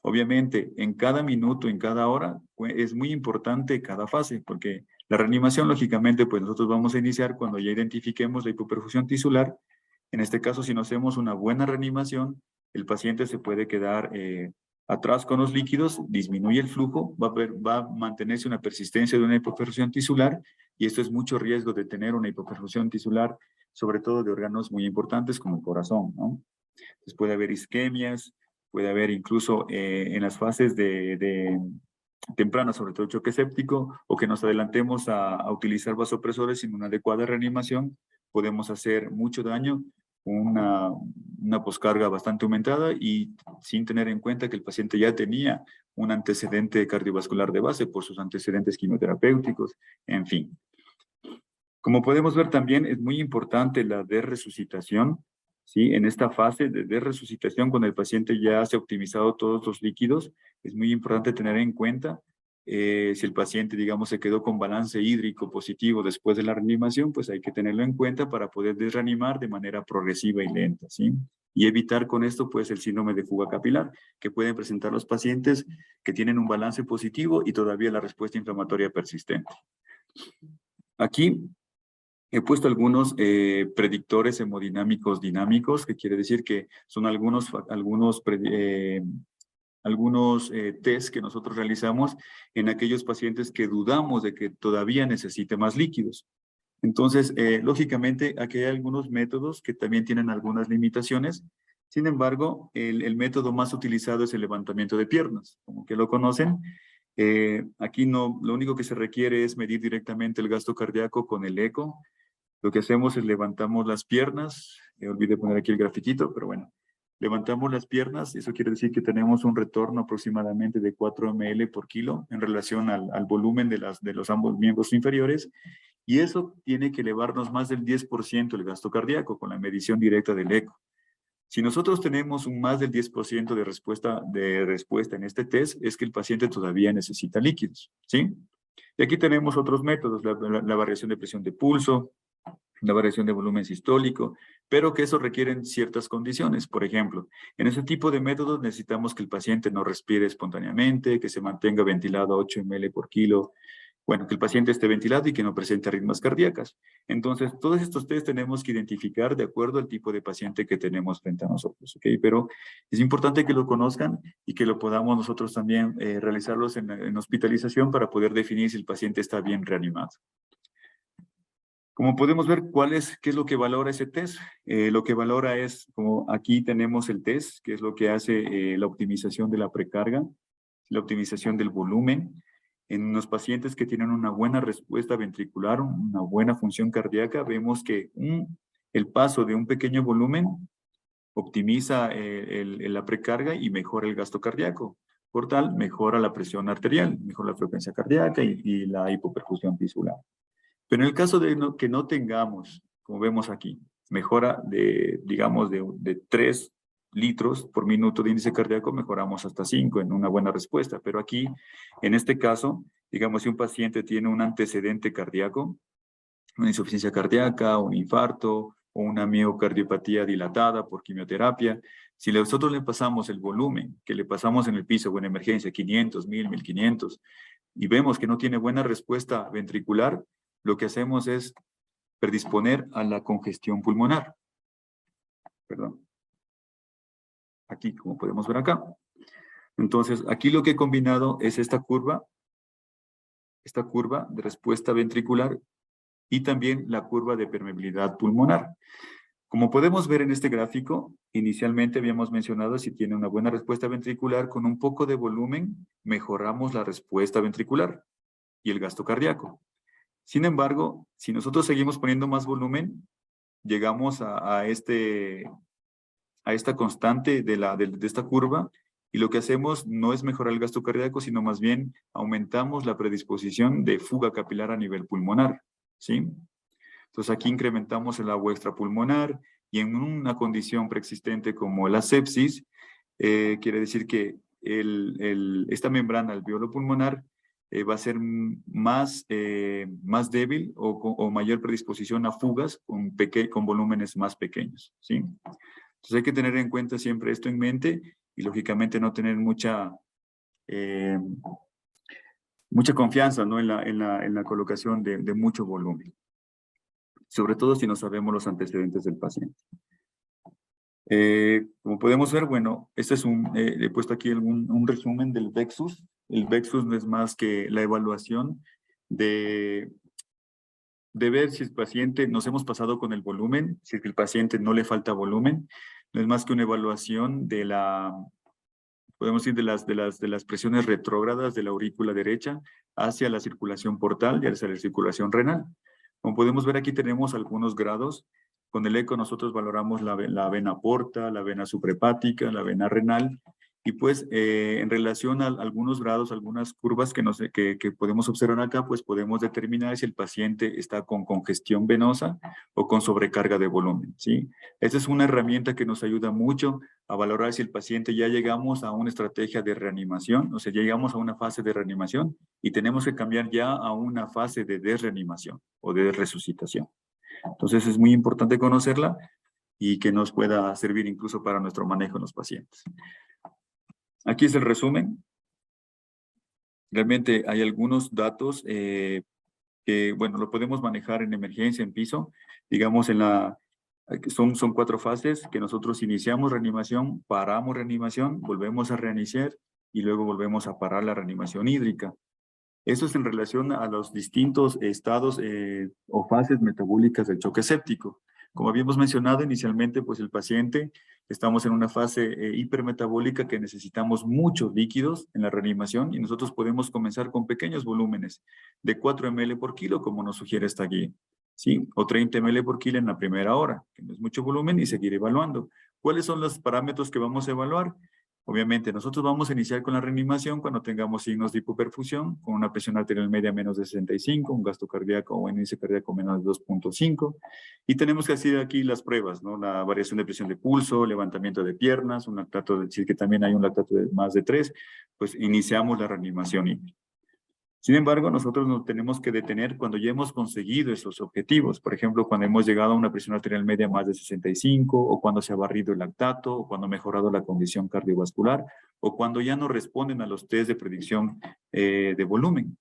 Obviamente, en cada minuto, en cada hora, es muy importante cada fase, porque la reanimación, lógicamente, pues nosotros vamos a iniciar cuando ya identifiquemos la hipoperfusión tisular. En este caso, si no hacemos una buena reanimación, el paciente se puede quedar atrás con los líquidos, disminuye el flujo, va a mantenerse una persistencia de una hipoperfusión tisular, y esto es mucho riesgo de tener una hipoperfusión tisular, sobre todo de órganos muy importantes como el corazón, ¿no? Entonces puede haber isquemias, puede haber incluso en las fases tempranas, sobre todo choque séptico, o que nos adelantemos a utilizar vasopresores sin una adecuada reanimación, podemos hacer mucho daño con una poscarga bastante aumentada y sin tener en cuenta que el paciente ya tenía un antecedente cardiovascular de base por sus antecedentes quimioterapéuticos, en fin. Como podemos ver también es muy importante la de-resucitación, ¿sí? En esta fase de resucitación, cuando el paciente ya se ha optimizado todos los líquidos, es muy importante tener en cuenta si el paciente, digamos, se quedó con balance hídrico positivo después de la reanimación, pues hay que tenerlo en cuenta para poder desreanimar de manera progresiva y lenta, ¿sí? Y evitar con esto, pues, el síndrome de fuga capilar, que pueden presentar los pacientes que tienen un balance positivo y todavía la respuesta inflamatoria persistente. Aquí he puesto algunos predictores hemodinámicos dinámicos, que quiere decir que son algunos test que nosotros realizamos en aquellos pacientes que dudamos de que todavía necesite más líquidos. Entonces, lógicamente, aquí hay algunos métodos que también tienen algunas limitaciones. Sin embargo, el método más utilizado es el levantamiento de piernas, como que lo conocen. Aquí no, lo único que se requiere es medir directamente el gasto cardíaco con el eco. Lo que hacemos es levantamos las piernas, olvidé poner aquí el grafiquito, pero bueno, levantamos las piernas, eso quiere decir que tenemos un retorno aproximadamente de 4 ml por kilo en relación al volumen de los ambos miembros inferiores, y eso tiene que elevarnos más del 10% el gasto cardíaco con la medición directa del eco. Si nosotros tenemos un más del 10% de respuesta en este test, es que el paciente todavía necesita líquidos, ¿sí? Y aquí tenemos otros métodos, la variación de presión de pulso, la variación de volumen sistólico, pero que eso requieren ciertas condiciones. Por ejemplo, en ese tipo de métodos necesitamos que el paciente no respire espontáneamente, que se mantenga ventilado a 8 ml por kilo, bueno, que el paciente esté ventilado y que no presente arritmias cardíacas. Entonces, todos estos test tenemos que identificar de acuerdo al tipo de paciente que tenemos frente a nosotros, ¿ok? Pero es importante que lo conozcan y que lo podamos nosotros también realizarlos en hospitalización para poder definir si el paciente está bien reanimado. Como podemos ver, ¿qué es lo que valora ese test? Lo que valora es, como aquí tenemos el test, que es lo que hace la optimización de la precarga, la optimización del volumen. En los pacientes que tienen una buena respuesta ventricular, una buena función cardíaca, vemos que el paso de un pequeño volumen optimiza la precarga y mejora el gasto cardíaco. Por tal, mejora la presión arterial, mejora la frecuencia cardíaca y la hipoperfusión tisular. Pero en el caso de que no tengamos, como vemos aquí, mejora digamos, de 3 litros por minuto de índice cardíaco, mejoramos hasta 5 en una buena respuesta. Pero aquí, en este caso, digamos, si un paciente tiene un antecedente cardíaco, una insuficiencia cardíaca, un infarto o una miocardiopatía dilatada por quimioterapia, si nosotros le pasamos el volumen que le pasamos en el piso o en emergencia, 500, 1000, 1500, y vemos que no tiene buena respuesta ventricular, lo que hacemos es predisponer a la congestión pulmonar. Perdón. Aquí, como podemos ver acá. Entonces, aquí lo que he combinado es esta curva de respuesta ventricular y también la curva de permeabilidad pulmonar. Como podemos ver en este gráfico, inicialmente habíamos mencionado si tiene una buena respuesta ventricular, con un poco de volumen mejoramos la respuesta ventricular y el gasto cardíaco. Sin embargo, si nosotros seguimos poniendo más volumen, llegamos a esta constante de esta curva, y lo que hacemos no es mejorar el gasto cardíaco, sino más bien aumentamos la predisposición de fuga capilar a nivel pulmonar, ¿sí? Entonces aquí incrementamos el agua extrapulmonar, y en una condición preexistente como la sepsis, quiere decir que esta membrana alveolo pulmonar va a ser más débil o mayor predisposición a fugas con volúmenes más pequeños, ¿sí? Entonces hay que tener en cuenta siempre esto en mente y lógicamente no tener mucha confianza, ¿no? en la colocación de mucho volumen, sobre todo si no sabemos los antecedentes del paciente. Como podemos ver, bueno, este es he puesto aquí un resumen del VEXUS. El VEXUS no es más que la evaluación de ver si el paciente, nos hemos pasado con el volumen, si el paciente no le falta volumen. No es más que una evaluación podemos decir, de las presiones retrógradas de la aurícula derecha hacia la circulación portal y hacia la circulación renal. Como podemos ver, aquí tenemos algunos grados. Con el eco nosotros valoramos la vena porta, la vena suprahepática, la vena renal, y pues en relación a algunos grados, algunas curvas que podemos observar acá, pues podemos determinar si el paciente está con congestión venosa o con sobrecarga de volumen, ¿sí? Esta es una herramienta que nos ayuda mucho a valorar si el paciente ya llegamos a una estrategia de reanimación, o sea, llegamos a una fase de reanimación y tenemos que cambiar ya a una fase de desreanimación o de resucitación. Entonces es muy importante conocerla y que nos pueda servir incluso para nuestro manejo en los pacientes. Aquí es el resumen. Realmente hay algunos datos que, bueno, lo podemos manejar en emergencia, en piso. Digamos, son 4 fases que nosotros iniciamos reanimación, paramos reanimación, volvemos a reiniciar y luego volvemos a parar la reanimación hídrica. Eso es en relación a los distintos estados o fases metabólicas del choque séptico. Como habíamos mencionado inicialmente, pues el paciente, estamos en una fase hipermetabólica que necesitamos muchos líquidos en la reanimación y nosotros podemos comenzar con pequeños volúmenes de 4 ml por kilo, como nos sugiere esta guía, ¿sí? O 30 ml por kilo en la primera hora, que no es mucho volumen, y seguir evaluando. ¿Cuáles son los parámetros que vamos a evaluar? Obviamente, nosotros vamos a iniciar con la reanimación cuando tengamos signos de hipoperfusión, con una presión arterial media menos de 65, un gasto cardíaco o índice cardíaco menos de 2.5. Y tenemos que hacer aquí las pruebas, ¿no? La variación de presión de pulso, levantamiento de piernas, un lactato, decir que también hay un lactato de más de 3, pues iniciamos la reanimación hídrica. Sin embargo, nosotros nos tenemos que detener cuando ya hemos conseguido esos objetivos. Por ejemplo, cuando hemos llegado a una presión arterial media más de 65, o cuando se ha barrido el lactato, o cuando ha mejorado la condición cardiovascular, o cuando ya no responden a los test de predicción de volumen.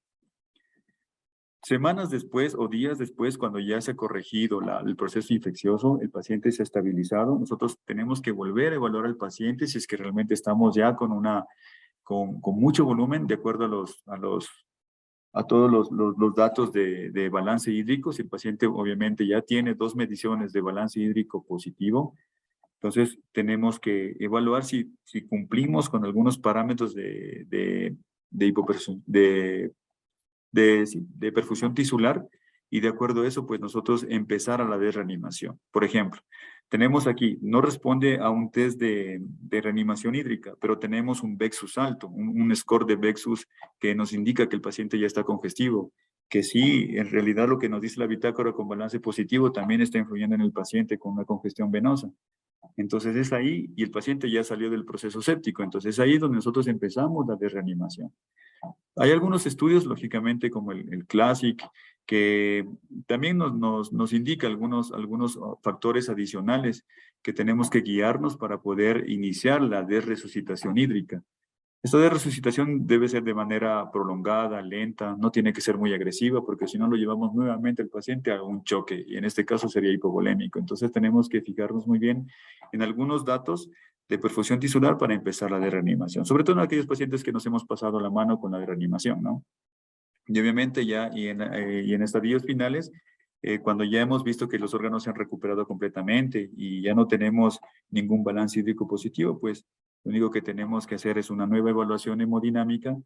Semanas después o días después, cuando ya se ha corregido el proceso infeccioso, el paciente se ha estabilizado, nosotros tenemos que volver a evaluar al paciente si es que realmente estamos ya con mucho volumen, de acuerdo a todos los datos de balance hídrico. Si el paciente obviamente ya tiene 2 mediciones de balance hídrico positivo, entonces tenemos que evaluar si cumplimos con algunos parámetros de perfusión tisular, y de acuerdo a eso, pues nosotros empezar a la desreanimación. Por ejemplo, tenemos aquí, no responde a un test de reanimación hídrica, pero tenemos un VEXUS alto, un score de VEXUS que nos indica que el paciente ya está congestivo, que sí, en realidad lo que nos dice la bitácora con balance positivo también está influyendo en el paciente con una congestión venosa. Entonces es ahí, y el paciente ya salió del proceso séptico, entonces es ahí donde nosotros empezamos la de reanimación. Hay algunos estudios, lógicamente, como el CLASSIC, que también nos indica algunos factores adicionales que tenemos que guiarnos para poder iniciar la desresucitación hídrica. Esta desresucitación debe ser de manera prolongada, lenta, no tiene que ser muy agresiva, porque si no lo llevamos nuevamente al paciente a un choque, y en este caso sería hipovolémico. Entonces tenemos que fijarnos muy bien en algunos datos de perfusión tisular para empezar la de reanimación, sobre todo en aquellos pacientes que nos hemos pasado la mano con la de reanimación, ¿no? Y obviamente ya, y en estadios finales, cuando ya hemos visto que los órganos se han recuperado completamente y ya no tenemos ningún balance hídrico positivo, pues lo único que tenemos que hacer es una nueva evaluación hemodinámica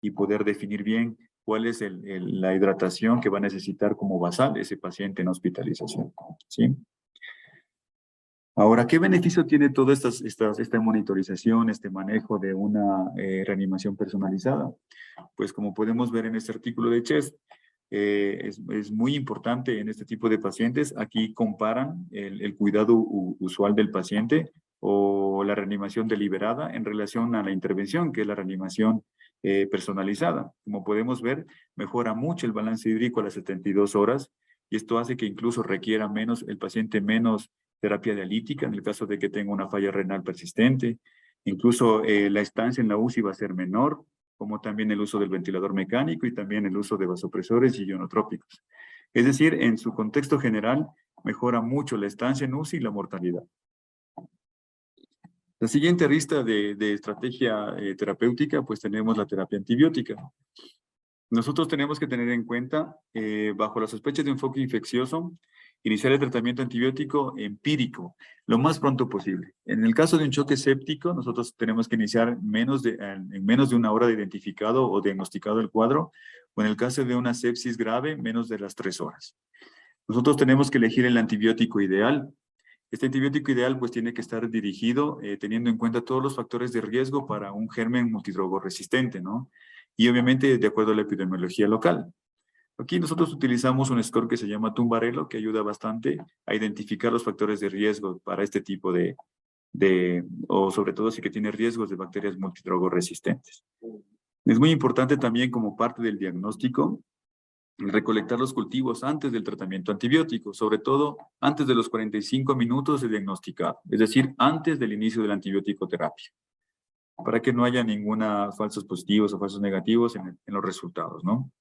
y poder definir bien cuál es la hidratación que va a necesitar como basal ese paciente en hospitalización, ¿sí? Ahora, ¿qué beneficio tiene toda esta monitorización, este manejo de una reanimación personalizada? Pues como podemos ver en este artículo de CHEST, es muy importante en este tipo de pacientes. Aquí comparan el cuidado usual del paciente o la reanimación deliberada en relación a la intervención, que es la reanimación personalizada. Como podemos ver, mejora mucho el balance hídrico a las 72 horas y esto hace que incluso requiera el paciente menos terapia dialítica en el caso de que tenga una falla renal persistente. Incluso la estancia en la UCI va a ser menor, como también el uso del ventilador mecánico y también el uso de vasopresores y ionotrópicos. Es decir, en su contexto general, mejora mucho la estancia en UCI y la mortalidad. La siguiente lista de estrategia terapéutica, pues tenemos la terapia antibiótica. Nosotros tenemos que tener en cuenta, bajo la sospecha de un foco infeccioso, iniciar el tratamiento antibiótico empírico lo más pronto posible. En el caso de un choque séptico, nosotros tenemos que iniciar en menos de una hora de identificado o diagnosticado el cuadro, o en el caso de una sepsis grave, menos de las 3 horas. Nosotros tenemos que elegir el antibiótico ideal. Este antibiótico ideal pues tiene que estar dirigido teniendo en cuenta todos los factores de riesgo para un germen multidrogo resistente, ¿no? Y obviamente de acuerdo a la epidemiología local. Aquí nosotros utilizamos un score que se llama Tumbarello, que ayuda bastante a identificar los factores de riesgo para este tipo o sobre todo si que tiene riesgos de bacterias multidrogo resistentes. Es muy importante también como parte del diagnóstico recolectar los cultivos antes del tratamiento antibiótico, sobre todo antes de los 45 minutos de diagnosticado, es decir, antes del inicio de la antibiótico terapia, para que no haya ninguna falsos positivos o falsos negativos en los resultados, ¿no?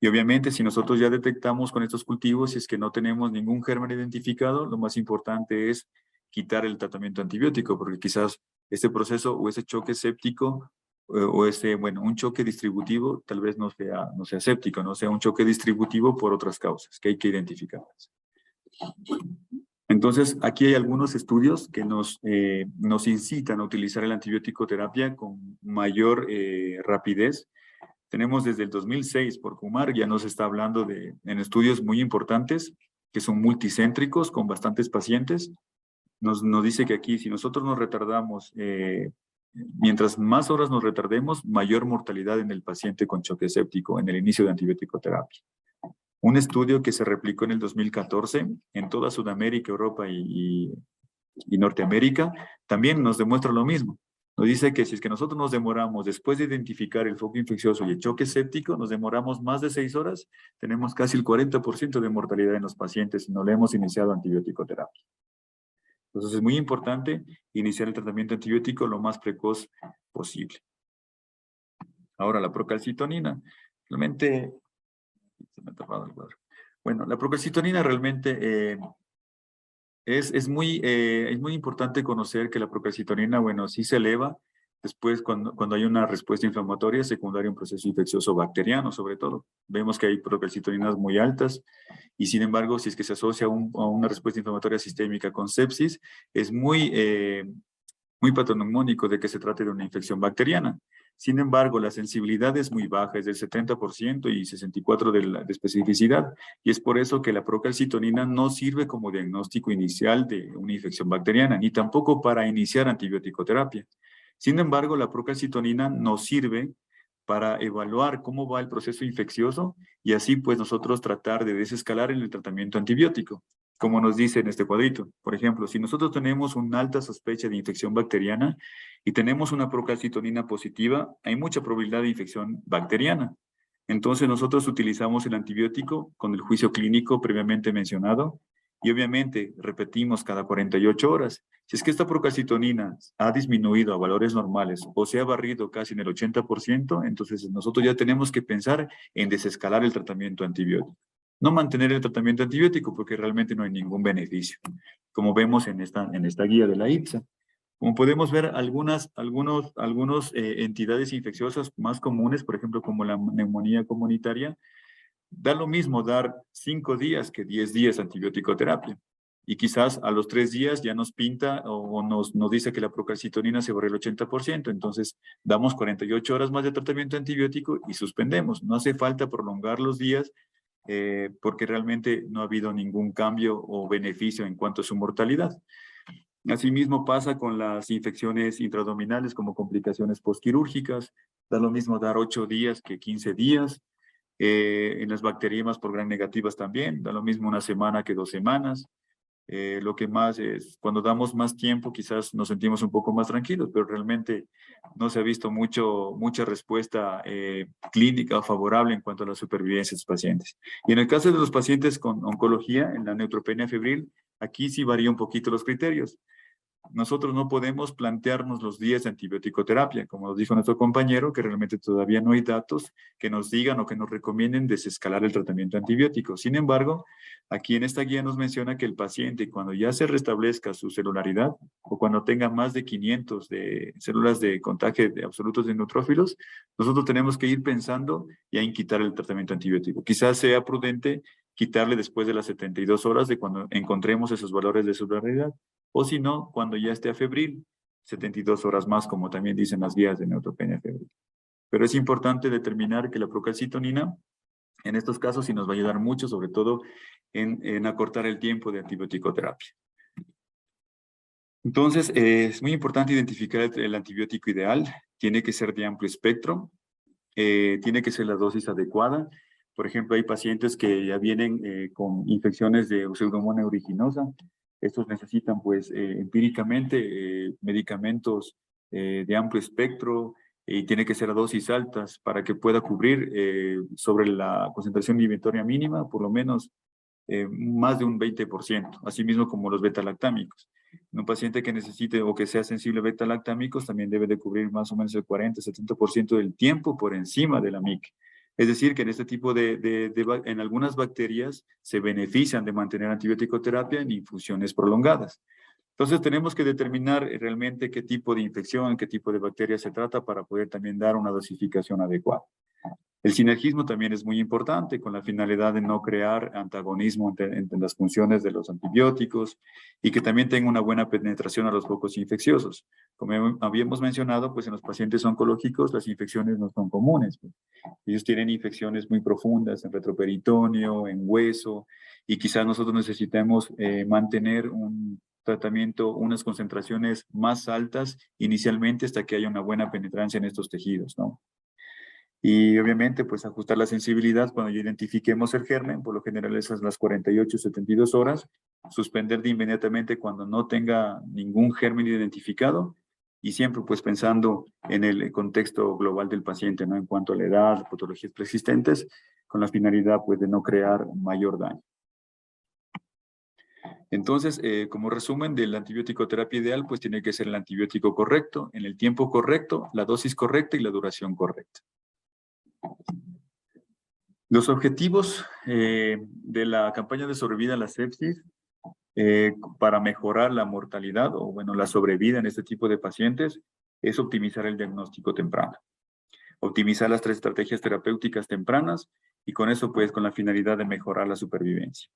Y obviamente, si nosotros ya detectamos con estos cultivos, si es que no tenemos ningún germen identificado, lo más importante es quitar el tratamiento antibiótico, porque quizás este proceso o ese choque séptico un choque distributivo tal vez no sea séptico, no sea un choque distributivo por otras causas que hay que identificarlas. Entonces, aquí hay algunos estudios que nos incitan a utilizar el antibiótico terapia con mayor rapidez. Tenemos desde el 2006 por Kumar, ya nos está hablando en estudios muy importantes, que son multicéntricos, con bastantes pacientes. Nos dice que aquí, si nosotros nos retardamos, mientras más horas nos retardemos, mayor mortalidad en el paciente con choque séptico en el inicio de antibiótico terapia. Un estudio que se replicó en el 2014 en toda Sudamérica, Europa y Norteamérica, también nos demuestra lo mismo. Nos dice que si es que nosotros nos demoramos, después de identificar el foco infeccioso y el choque séptico, nos demoramos más de 6 horas, tenemos casi el 40% de mortalidad en los pacientes si no le hemos iniciado antibiótico terapia. Entonces es muy importante iniciar el tratamiento antibiótico lo más precoz posible. Ahora, la procalcitonina. Realmente, se me ha tapado el cuadro. Bueno, la procalcitonina realmente es muy importante conocer que la procalcitonina, bueno, sí se eleva después cuando hay una respuesta inflamatoria secundaria a un proceso infeccioso bacteriano, sobre todo. Vemos que hay procalcitoninas muy altas y sin embargo, si es que se asocia a una respuesta inflamatoria sistémica con sepsis, es muy patognomónico de que se trate de una infección bacteriana. Sin embargo, la sensibilidad es muy baja, es del 70% y 64% de especificidad, y es por eso que la procalcitonina no sirve como diagnóstico inicial de una infección bacteriana, ni tampoco para iniciar antibiótico terapia. Sin embargo, la procalcitonina nos sirve para evaluar cómo va el proceso infeccioso y así pues nosotros tratar de desescalar en el tratamiento antibiótico. como nos dice en este cuadrito. Por ejemplo, si nosotros tenemos una alta sospecha de infección bacteriana y tenemos una procalcitonina positiva, hay mucha probabilidad de infección bacteriana. Entonces nosotros utilizamos el antibiótico con el juicio clínico previamente mencionado y obviamente repetimos cada 48 horas. Si es que esta procalcitonina ha disminuido a valores normales o se ha barrido casi en el 80%, entonces nosotros ya tenemos que pensar en desescalar el tratamiento antibiótico. No mantener el tratamiento antibiótico porque realmente no hay ningún beneficio, como vemos en esta guía de la IPSA. Como podemos ver, algunas entidades infecciosas más comunes, por ejemplo, como la neumonía comunitaria, da lo mismo dar 5 días que 10 días antibiótico terapia. Y quizás a los 3 días ya nos pinta o nos dice que la procalcitonina se borra el 80%. Entonces, damos 48 horas más de tratamiento antibiótico y suspendemos. No hace falta prolongar los días porque realmente no ha habido ningún cambio o beneficio en cuanto a su mortalidad. Asimismo pasa con las infecciones intraabdominales como complicaciones postquirúrgicas. Da lo mismo dar 8 días que 15 días. En las bacterias por gram negativas también, da lo mismo una semana que 2 semanas. Lo que más es, cuando damos más tiempo, quizás nos sentimos un poco más tranquilos, pero realmente no se ha visto mucha respuesta clínica favorable en cuanto a la supervivencia de los pacientes. Y en el caso de los pacientes con oncología, en la neutropenia febril, aquí sí varía un poquito los criterios. Nosotros no podemos plantearnos los días de antibiótico-terapia, como nos dijo nuestro compañero, que realmente todavía no hay datos que nos digan o que nos recomienden desescalar el tratamiento antibiótico. Sin embargo, aquí en esta guía nos menciona que el paciente, cuando ya se restablezca su celularidad o cuando tenga más de 500 de células de contagio de absolutos de neutrófilos, nosotros tenemos que ir pensando ya en quitar el tratamiento antibiótico. Quizás sea prudente quitarle después de las 72 horas de cuando encontremos esos valores de celularidad. O si no, cuando ya esté febril, 72 horas más, como también dicen las guías de neutropenia febril. Pero es importante determinar que la procalcitonina, en estos casos, sí nos va a ayudar mucho, sobre todo en acortar el tiempo de antibiótico-terapia. Entonces, es muy importante identificar el antibiótico ideal. Tiene que ser de amplio espectro, tiene que ser la dosis adecuada. Por ejemplo, hay pacientes que ya vienen con infecciones de Pseudomonas aeruginosa. Estos necesitan, pues, empíricamente medicamentos de amplio espectro y tiene que ser a dosis altas para que pueda cubrir sobre la concentración inhibitoria mínima, por lo menos más de un 20%, asimismo como los beta-lactámicos. Un paciente que necesite o que sea sensible a beta-lactámicos también debe de cubrir más o menos el 40-70% del tiempo por encima de la MIC. Es decir, que en este tipo en algunas bacterias se benefician de mantener antibiótico-terapia en infusiones prolongadas. Entonces tenemos que determinar realmente qué tipo de infección, qué tipo de bacteria se trata para poder también dar una dosificación adecuada. El sinergismo también es muy importante con la finalidad de no crear antagonismo entre las funciones de los antibióticos y que también tenga una buena penetración a los focos infecciosos. Como habíamos mencionado, pues en los pacientes oncológicos las infecciones no son comunes. Ellos tienen infecciones muy profundas en retroperitoneo, en hueso y quizás nosotros necesitemos mantener un tratamiento, unas concentraciones más altas inicialmente hasta que haya una buena penetrancia en estos tejidos, ¿no? Y obviamente, pues ajustar la sensibilidad cuando ya identifiquemos el germen, por lo general esas las 48-72 horas, suspender de inmediatamente cuando no tenga ningún germen identificado y siempre pues pensando en el contexto global del paciente, ¿no? En cuanto a la edad, patologías preexistentes, con la finalidad pues de no crear mayor daño. Entonces, como resumen del antibiótico terapia ideal, pues tiene que ser el antibiótico correcto, en el tiempo correcto, la dosis correcta y la duración correcta. Los objetivos de la campaña de sobrevida a la sepsis para mejorar la mortalidad o bueno, la sobrevida en este tipo de pacientes es optimizar el diagnóstico temprano. Optimizar las 3 estrategias terapéuticas tempranas y con eso pues con la finalidad de mejorar la supervivencia.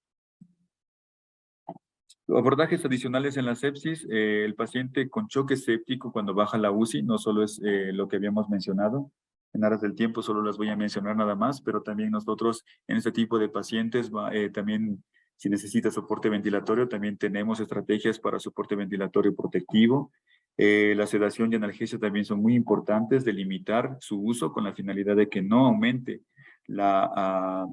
Abordajes adicionales en la sepsis, el paciente con choque séptico cuando baja la UCI, no solo es lo que habíamos mencionado, en aras del tiempo solo las voy a mencionar nada más, pero también nosotros en este tipo de pacientes, también si necesita soporte ventilatorio, también tenemos estrategias para soporte ventilatorio protectivo. La sedación y analgesia también son muy importantes de limitar su uso con la finalidad de que no aumente la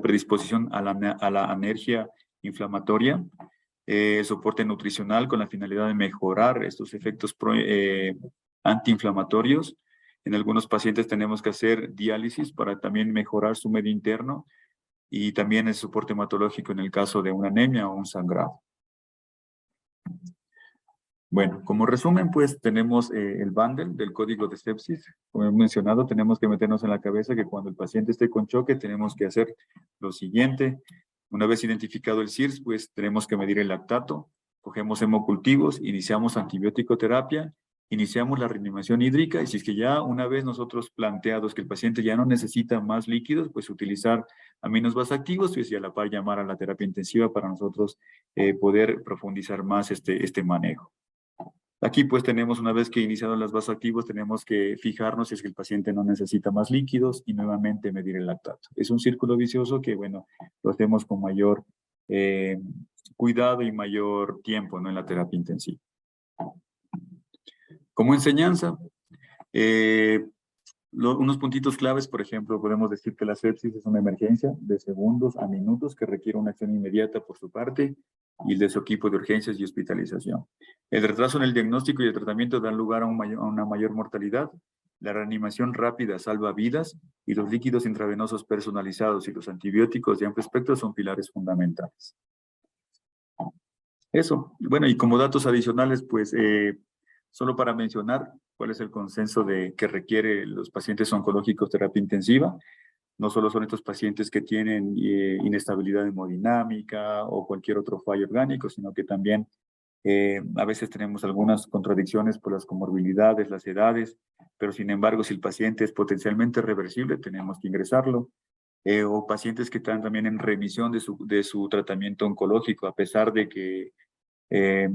predisposición a la anergia inflamatoria, soporte nutricional con la finalidad de mejorar estos efectos antiinflamatorios. En algunos pacientes tenemos que hacer diálisis para también mejorar su medio interno y también el soporte hematológico en el caso de una anemia o un sangrado. Bueno, como resumen, pues tenemos el bundle del código de sepsis. Como he mencionado, tenemos que meternos en la cabeza que cuando el paciente esté con choque, tenemos que hacer lo siguiente. Una vez identificado el CIRS, pues tenemos que medir el lactato, cogemos hemocultivos, iniciamos antibiótico terapia, iniciamos la reanimación hídrica y si es que ya una vez nosotros planteados que el paciente ya no necesita más líquidos, pues utilizar aminos vasoactivos pues, y a la par llamar a la terapia intensiva para nosotros poder profundizar más este manejo. Aquí pues tenemos, una vez que iniciados los vasoactivos, tenemos que fijarnos si es que el paciente no necesita más líquidos y nuevamente medir el lactato. Es un círculo vicioso que, bueno, lo hacemos con mayor cuidado y mayor tiempo, ¿no? En la terapia intensiva. Como enseñanza, unos puntitos claves, por ejemplo, podemos decir que la sepsis es una emergencia de segundos a minutos que requiere una acción inmediata por su parte y de su equipo de urgencias y hospitalización. El retraso en el diagnóstico y el tratamiento dan lugar a una mayor mortalidad. La reanimación rápida salva vidas y los líquidos intravenosos personalizados y los antibióticos de amplio espectro son pilares fundamentales. Eso. Bueno, y como datos adicionales, pues, solo para mencionar cuál es el consenso que requiere los pacientes oncológicos terapia intensiva. No solo son estos pacientes que tienen inestabilidad hemodinámica o cualquier otro fallo orgánico, sino que también a veces tenemos algunas contradicciones por las comorbilidades, las edades, pero sin embargo, si el paciente es potencialmente reversible, tenemos que ingresarlo. O pacientes que están también en remisión de su tratamiento oncológico, a pesar de que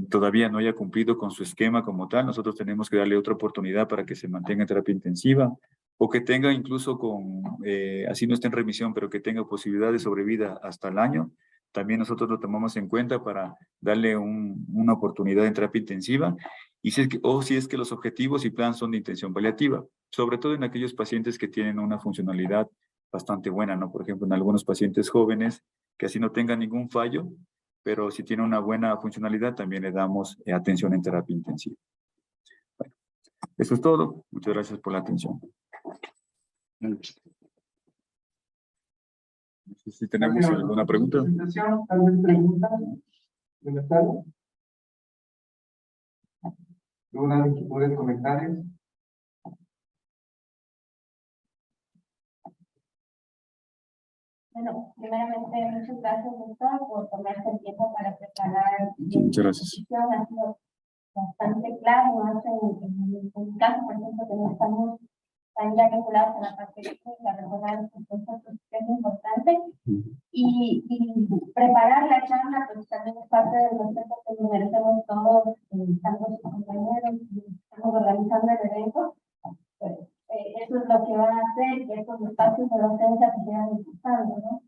todavía no haya cumplido con su esquema como tal, nosotros tenemos que darle otra oportunidad para que se mantenga en terapia intensiva o que tenga incluso así no esté en remisión, pero que tenga posibilidad de sobrevida hasta el año. También nosotros lo tomamos en cuenta para darle una oportunidad en terapia intensiva si es que los objetivos y plan son de intención paliativa, sobre todo en aquellos pacientes que tienen una funcionalidad bastante buena, ¿no? Por ejemplo, en algunos pacientes jóvenes que así no tengan ningún fallo, pero si tiene una buena funcionalidad, también le damos atención en terapia intensiva. Bueno, eso es todo. Muchas gracias por la atención. No sé si tenemos alguna pregunta. ¿Alguna pregunta? Buenas tardes. ¿Alguna inquietud de comentarios? Bueno, primeramente, muchas gracias, doctor, por tomarse el tiempo para preparar. Muchas gracias. Ha sido bastante claro, ¿no? En mi caso, por ejemplo, que no estamos tan ya vinculados a la parte técnica, recordar estos conceptos que es importante. Y preparar la charla, pues también es parte del respeto que nos merecemos todos, tanto sus compañeros, estamos organizando el evento. Pues, eso es lo que van a hacer que estos espacios de docencia se sigan disfrutando, ¿no?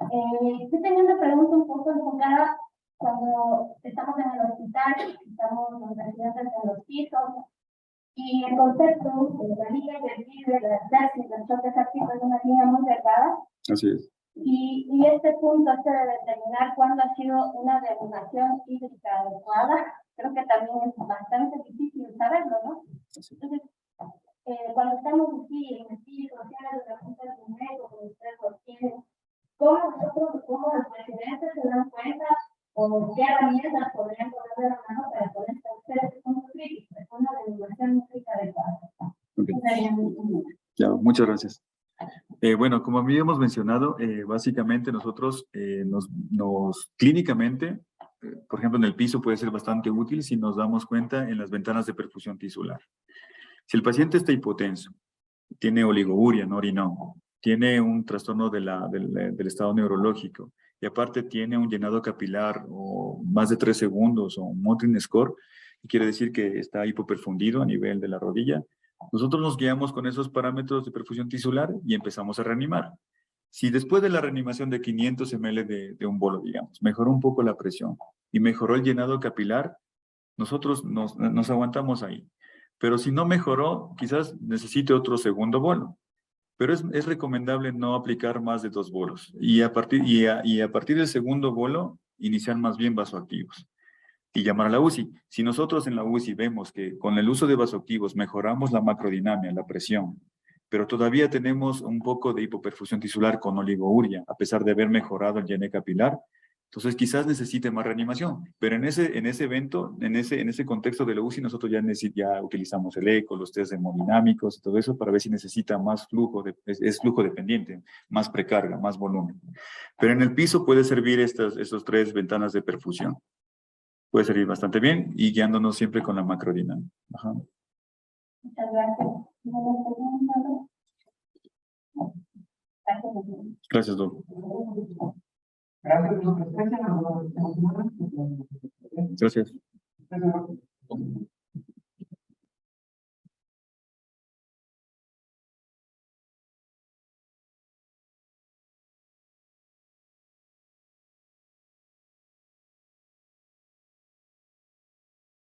Yo tenía una pregunta un poco enfocada cuando estamos en el hospital, estamos los residentes en los pisos, y el concepto de la línea del vidrio, de la sepsis, del choque séptico es una línea muy delgada. Así es. Y este punto, de determinar cuándo ha sido una designación hídrica adecuada, creo que también es bastante difícil saberlo, ¿no? Entonces, cuando estamos aquí en el piso, sociales de la Junta de Ingreso, como ustedes lo tienen, ¿cómo los presidentes se dan cuenta o qué herramientas podrían poner de la mano para poder establecer ese punto crítico, una designación hídrica adecuada? Okay. Ya, muchas gracias. Bueno, como habíamos mencionado, básicamente nosotros clínicamente, por ejemplo, en el piso puede ser bastante útil si nos damos cuenta en las ventanas de perfusión tisular. Si el paciente está hipotenso, tiene oligouria, no orinó, tiene un trastorno del estado neurológico y aparte tiene un llenado capilar o más de 3 segundos o un Montrin score, quiere decir que está hipoperfundido a nivel de la rodilla, nosotros nos guiamos con esos parámetros de perfusión tisular y empezamos a reanimar. Si después de la reanimación de 500 ml de un bolo, digamos, mejoró un poco la presión y mejoró el llenado capilar, nosotros nos aguantamos ahí. Pero si no mejoró, quizás necesite otro segundo bolo. pero es recomendable no aplicar más de 2 bolos. Y a partir del segundo bolo, iniciar más bien vasoactivos. Y llamar a la UCI. Si nosotros en la UCI vemos que con el uso de vasoactivos mejoramos la macrodinamia, la presión, pero todavía tenemos un poco de hipoperfusión tisular con oligouria, a pesar de haber mejorado el llene capilar, entonces quizás necesite más reanimación. Pero en ese evento, en ese contexto de la UCI, nosotros ya utilizamos el eco, los test hemodinámicos y todo eso para ver si necesita más flujo, es flujo dependiente, más precarga, más volumen. Pero en el piso puede servir estas 3 ventanas de perfusión. Puede servir bastante bien y guiándonos siempre con la macrodinamia. Ajá. Muchas gracias. Gracias, Doc. Gracias por su presencia. Gracias. Gracias.